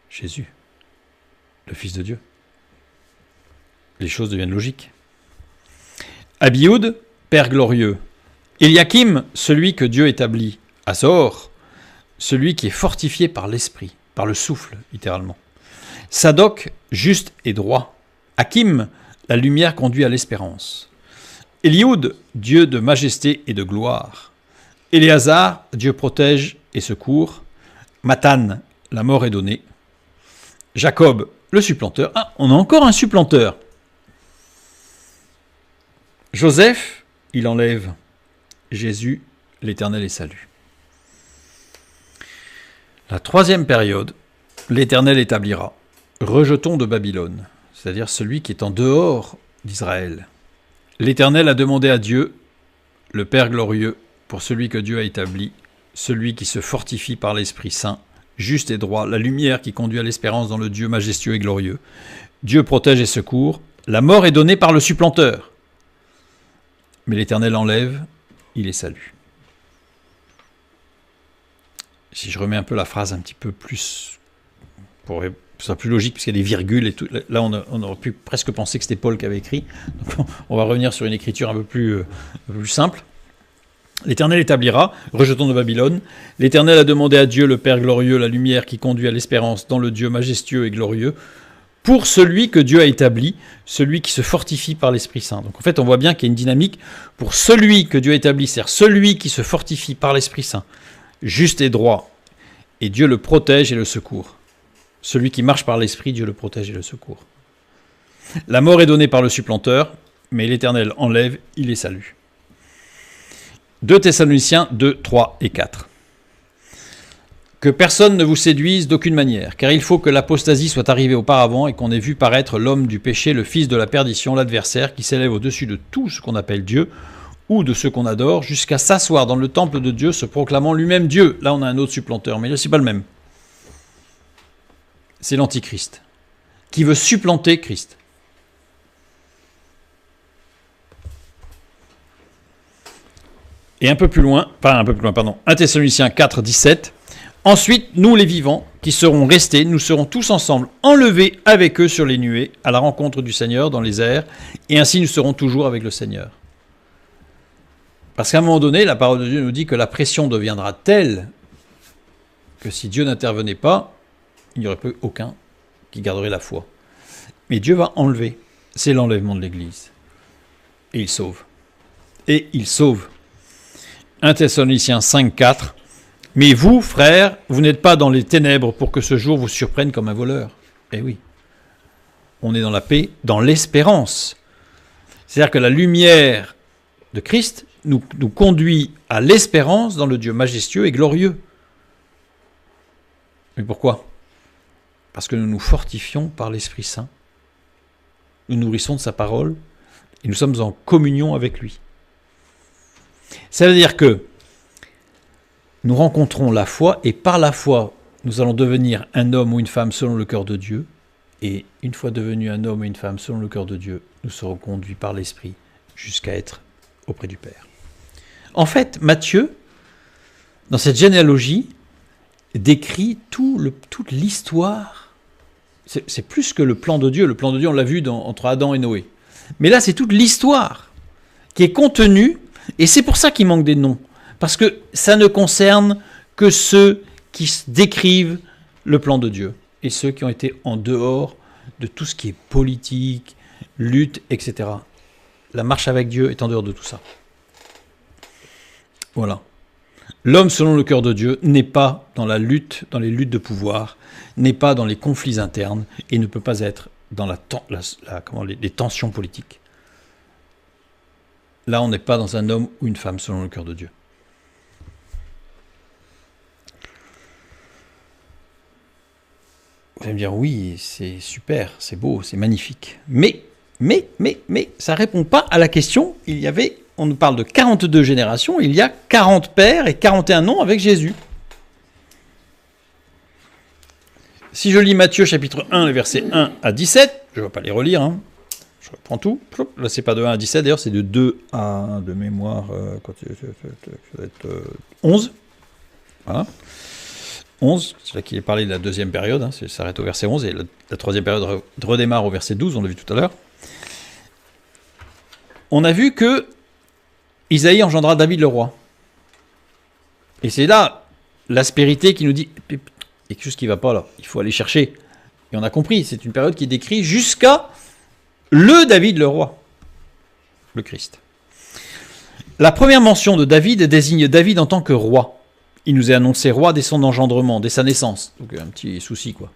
Jésus, le Fils de Dieu. Les choses deviennent logiques. Abioud, Père glorieux. Eliakim, celui que Dieu établit. Azor, celui qui est fortifié par l'Esprit. par le souffle, littéralement. Sadoc, juste et droit. Hakim, la lumière conduit à l'espérance. Élioud, Dieu de majesté et de gloire. Éléazar, Dieu protège et secourt. Mathan, la mort est donnée. Jacob, le supplanteur. Ah, on a encore un supplanteur. Joseph, il enlève. Jésus, l'Éternel est salut. La troisième période, l'Éternel établira. Rejetons de Babylone, c'est-à-dire celui qui est en dehors d'Israël. L'Éternel a demandé à Dieu, le Père glorieux, pour celui que Dieu a établi, celui qui se fortifie par l'Esprit Saint, juste et droit, la lumière qui conduit à l'espérance dans le Dieu majestueux et glorieux. Dieu protège et secourt. La mort est donnée par le supplanteur. Mais l'Éternel enlève, il est salut. Si je remets un peu la phrase un petit peu plus, pour que ce soit plus logique, puisqu'il y a des virgules et tout, là on aurait pu presque penser que c'était Paul qui avait écrit. Donc on va revenir sur une écriture un peu plus simple. L'Éternel établira, rejetons de Babylone. L'Éternel a demandé à Dieu, le Père glorieux, la lumière qui conduit à l'espérance dans le Dieu majestueux et glorieux, pour celui que Dieu a établi, celui qui se fortifie par l'Esprit Saint. Donc en fait, on voit bien qu'il y a une dynamique pour celui que Dieu a établi, c'est-à-dire celui qui se fortifie par l'Esprit Saint, juste et droit, et Dieu le protège et le secourt. Celui qui marche par l'Esprit, Dieu le protège et le secourt. La mort est donnée par le supplanteur, mais l'Éternel enlève, il est salut. 2 Thessaloniciens 2, 3 et 4. Que personne ne vous séduise d'aucune manière, car il faut que l'apostasie soit arrivée auparavant et qu'on ait vu paraître l'homme du péché, le fils de la perdition, l'adversaire, qui s'élève au-dessus de tout ce qu'on appelle Dieu, ou de ce qu'on adore, jusqu'à s'asseoir dans le temple de Dieu, se proclamant lui-même Dieu. Là, on a un autre supplanteur, mais là, c'est pas le même. C'est l'Antichrist, qui veut supplanter Christ. Et un peu plus loin, 1 Thessaloniciens 4, 17. Ensuite, nous les vivants, qui serons restés, nous serons tous ensemble enlevés avec eux sur les nuées, à la rencontre du Seigneur dans les airs, et ainsi nous serons toujours avec le Seigneur. Parce qu'à un moment donné, la parole de Dieu nous dit que la pression deviendra telle que si Dieu n'intervenait pas, il n'y aurait plus aucun qui garderait la foi. Mais Dieu va enlever. C'est l'enlèvement de l'Église. Et il sauve. Et il sauve. 1 Thessaloniciens 5, 4. Mais vous, frères, vous n'êtes pas dans les ténèbres pour que ce jour vous surprenne comme un voleur. Eh oui. On est dans la paix, dans l'espérance. C'est-à-dire que la lumière de Christ nous conduit à l'espérance dans le Dieu majestueux et glorieux. Mais pourquoi ? Parce que nous nous fortifions par l'Esprit Saint. Nous nourrissons de sa parole et nous sommes en communion avec lui. Ça veut dire que nous rencontrons la foi et par la foi, nous allons devenir un homme ou une femme selon le cœur de Dieu. Et une fois devenus un homme et une femme selon le cœur de Dieu, nous serons conduits par l'Esprit jusqu'à être auprès du Père. En fait, Matthieu, dans cette généalogie, décrit toute l'histoire. C'est plus que le plan de Dieu. Le plan de Dieu, on l'a vu entre Adam et Noé. Mais là, c'est toute l'histoire qui est contenue, et c'est pour ça qu'il manque des noms. Parce que ça ne concerne que ceux qui décrivent le plan de Dieu, et ceux qui ont été en dehors de tout ce qui est politique, lutte, etc. La marche avec Dieu est en dehors de tout ça. Voilà. L'homme selon le cœur de Dieu n'est pas dans la lutte, dans les luttes de pouvoir, n'est pas dans les conflits internes et ne peut pas être dans les tensions politiques. Là, on n'est pas dans un homme ou une femme selon le cœur de Dieu. Vous allez me dire, oui, c'est super, c'est beau, c'est magnifique. Mais, ça ne répond pas à la question. On nous parle de 42 générations, il y a 40 pères et 41 noms avec Jésus. Si je lis Matthieu chapitre 1, les versets 1 à 17, je ne vais pas les relire, hein. Je reprends tout. Là, c'est pas de 1 à 17, d'ailleurs, c'est de 2 à, de mémoire, ça va être 11. Voilà. 11, c'est là qu'il est parlé de la deuxième période, hein, ça s'arrête au verset 11, et la troisième période redémarre au verset 12, on l'a vu tout à l'heure. On a vu que Isaïe engendra David le roi. Et c'est là l'aspérité qui nous dit, Il y a quelque chose qui ne va pas là. Il faut aller chercher. Et on a compris, c'est une période qui décrit jusqu'à le David le roi, le Christ. La première mention de David désigne David en tant que roi. Il nous est annoncé roi dès son engendrement, dès sa naissance. Donc un petit souci, quoi.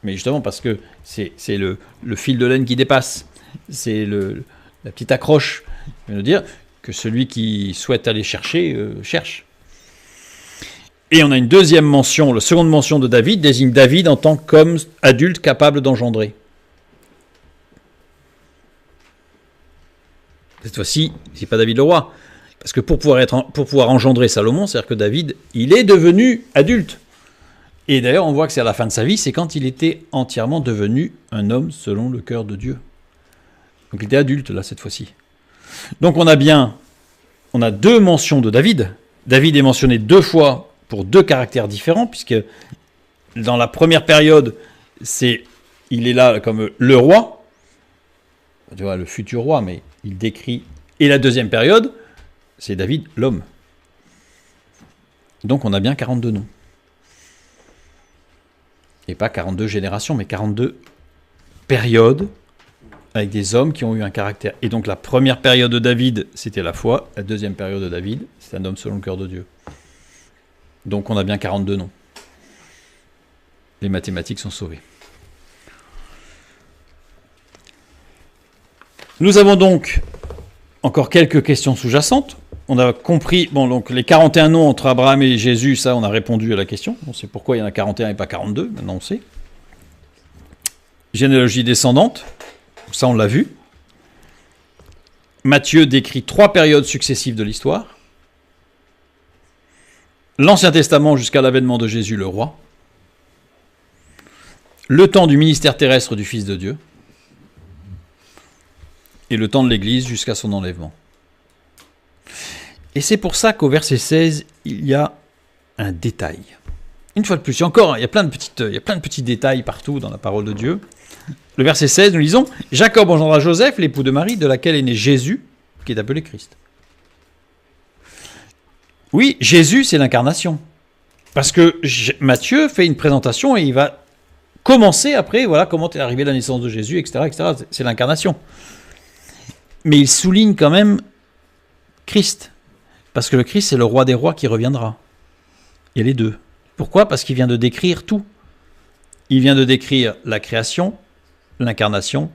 Mais justement parce que c'est le fil de laine qui dépasse. C'est la petite accroche. Je veux dire que celui qui souhaite aller chercher, cherche. Et on a une deuxième mention, la seconde mention de David désigne David en tant qu'homme adulte capable d'engendrer. Cette fois-ci, c'est pas David le roi. Parce que pour pouvoir engendrer Salomon, c'est-à-dire que David, il est devenu adulte. Et d'ailleurs, on voit que c'est à la fin de sa vie, c'est quand il était entièrement devenu un homme selon le cœur de Dieu. Donc il était adulte, là, cette fois-ci. Donc on a deux mentions de David. David est mentionné deux fois pour deux caractères différents, puisque dans la première période, il est là comme le roi, tu vois, le futur roi, mais il décrit. Et la deuxième période, c'est David, l'homme. Donc on a bien 42 noms. Et pas 42 générations, mais 42 périodes avec des hommes qui ont eu un caractère. Et donc la première période de David, c'était la foi. La deuxième période de David, c'est un homme selon le cœur de Dieu. Donc on a bien 42 noms. Les mathématiques sont sauvées. Nous avons donc encore quelques questions sous-jacentes. On a compris, donc les 41 noms entre Abraham et Jésus, ça on a répondu à la question. On sait pourquoi il y en a 41 et pas 42, maintenant on sait. Généalogie descendante, ça on l'a vu. Matthieu décrit 3 périodes successives de l'histoire. L'Ancien Testament jusqu'à l'avènement de Jésus le roi. Le temps du ministère terrestre du Fils de Dieu. Et le temps de l'Église jusqu'à son enlèvement. Et c'est pour ça qu'au verset 16, il y a un détail. Une fois de plus, il y a plein de petits détails partout dans la parole de Dieu. Le verset 16, nous lisons « Jacob engendra Joseph, l'époux de Marie, de laquelle est né Jésus, qui est appelé Christ. » Oui, Jésus, c'est l'incarnation. Parce que Matthieu fait une présentation et il va commencer après, voilà comment est arrivée la naissance de Jésus, etc., etc. C'est l'incarnation. Mais il souligne quand même Christ. Parce que le Christ, c'est le roi des rois qui reviendra. Il y a les deux. Pourquoi ? Parce qu'il vient de décrire tout. Il vient de décrire la création, l'incarnation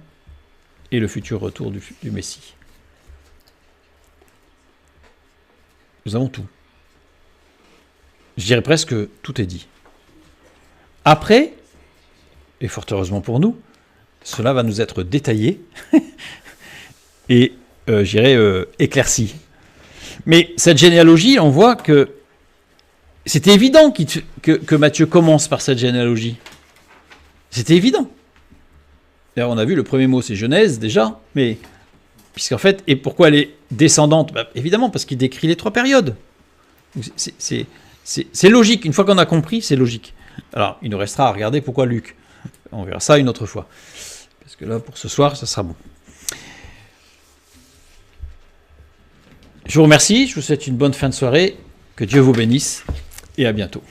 et le futur retour du Messie. Nous avons tout. Je dirais presque que tout est dit. Après, et fort heureusement pour nous, cela va nous être détaillé et, éclairci. Mais cette généalogie, on voit que c'était évident que Matthieu commence par cette généalogie. C'était évident. D'ailleurs, on a vu, le premier mot, c'est Genèse, déjà, mais puisqu'en fait, et pourquoi elle est descendante ? Évidemment, parce qu'il décrit les 3 périodes. C'est logique. Une fois qu'on a compris, c'est logique. Alors, il nous restera à regarder pourquoi Luc. On verra ça une autre fois. Parce que là, pour ce soir, ça sera bon. Je vous remercie, je vous souhaite une bonne fin de soirée, que Dieu vous bénisse, et à bientôt.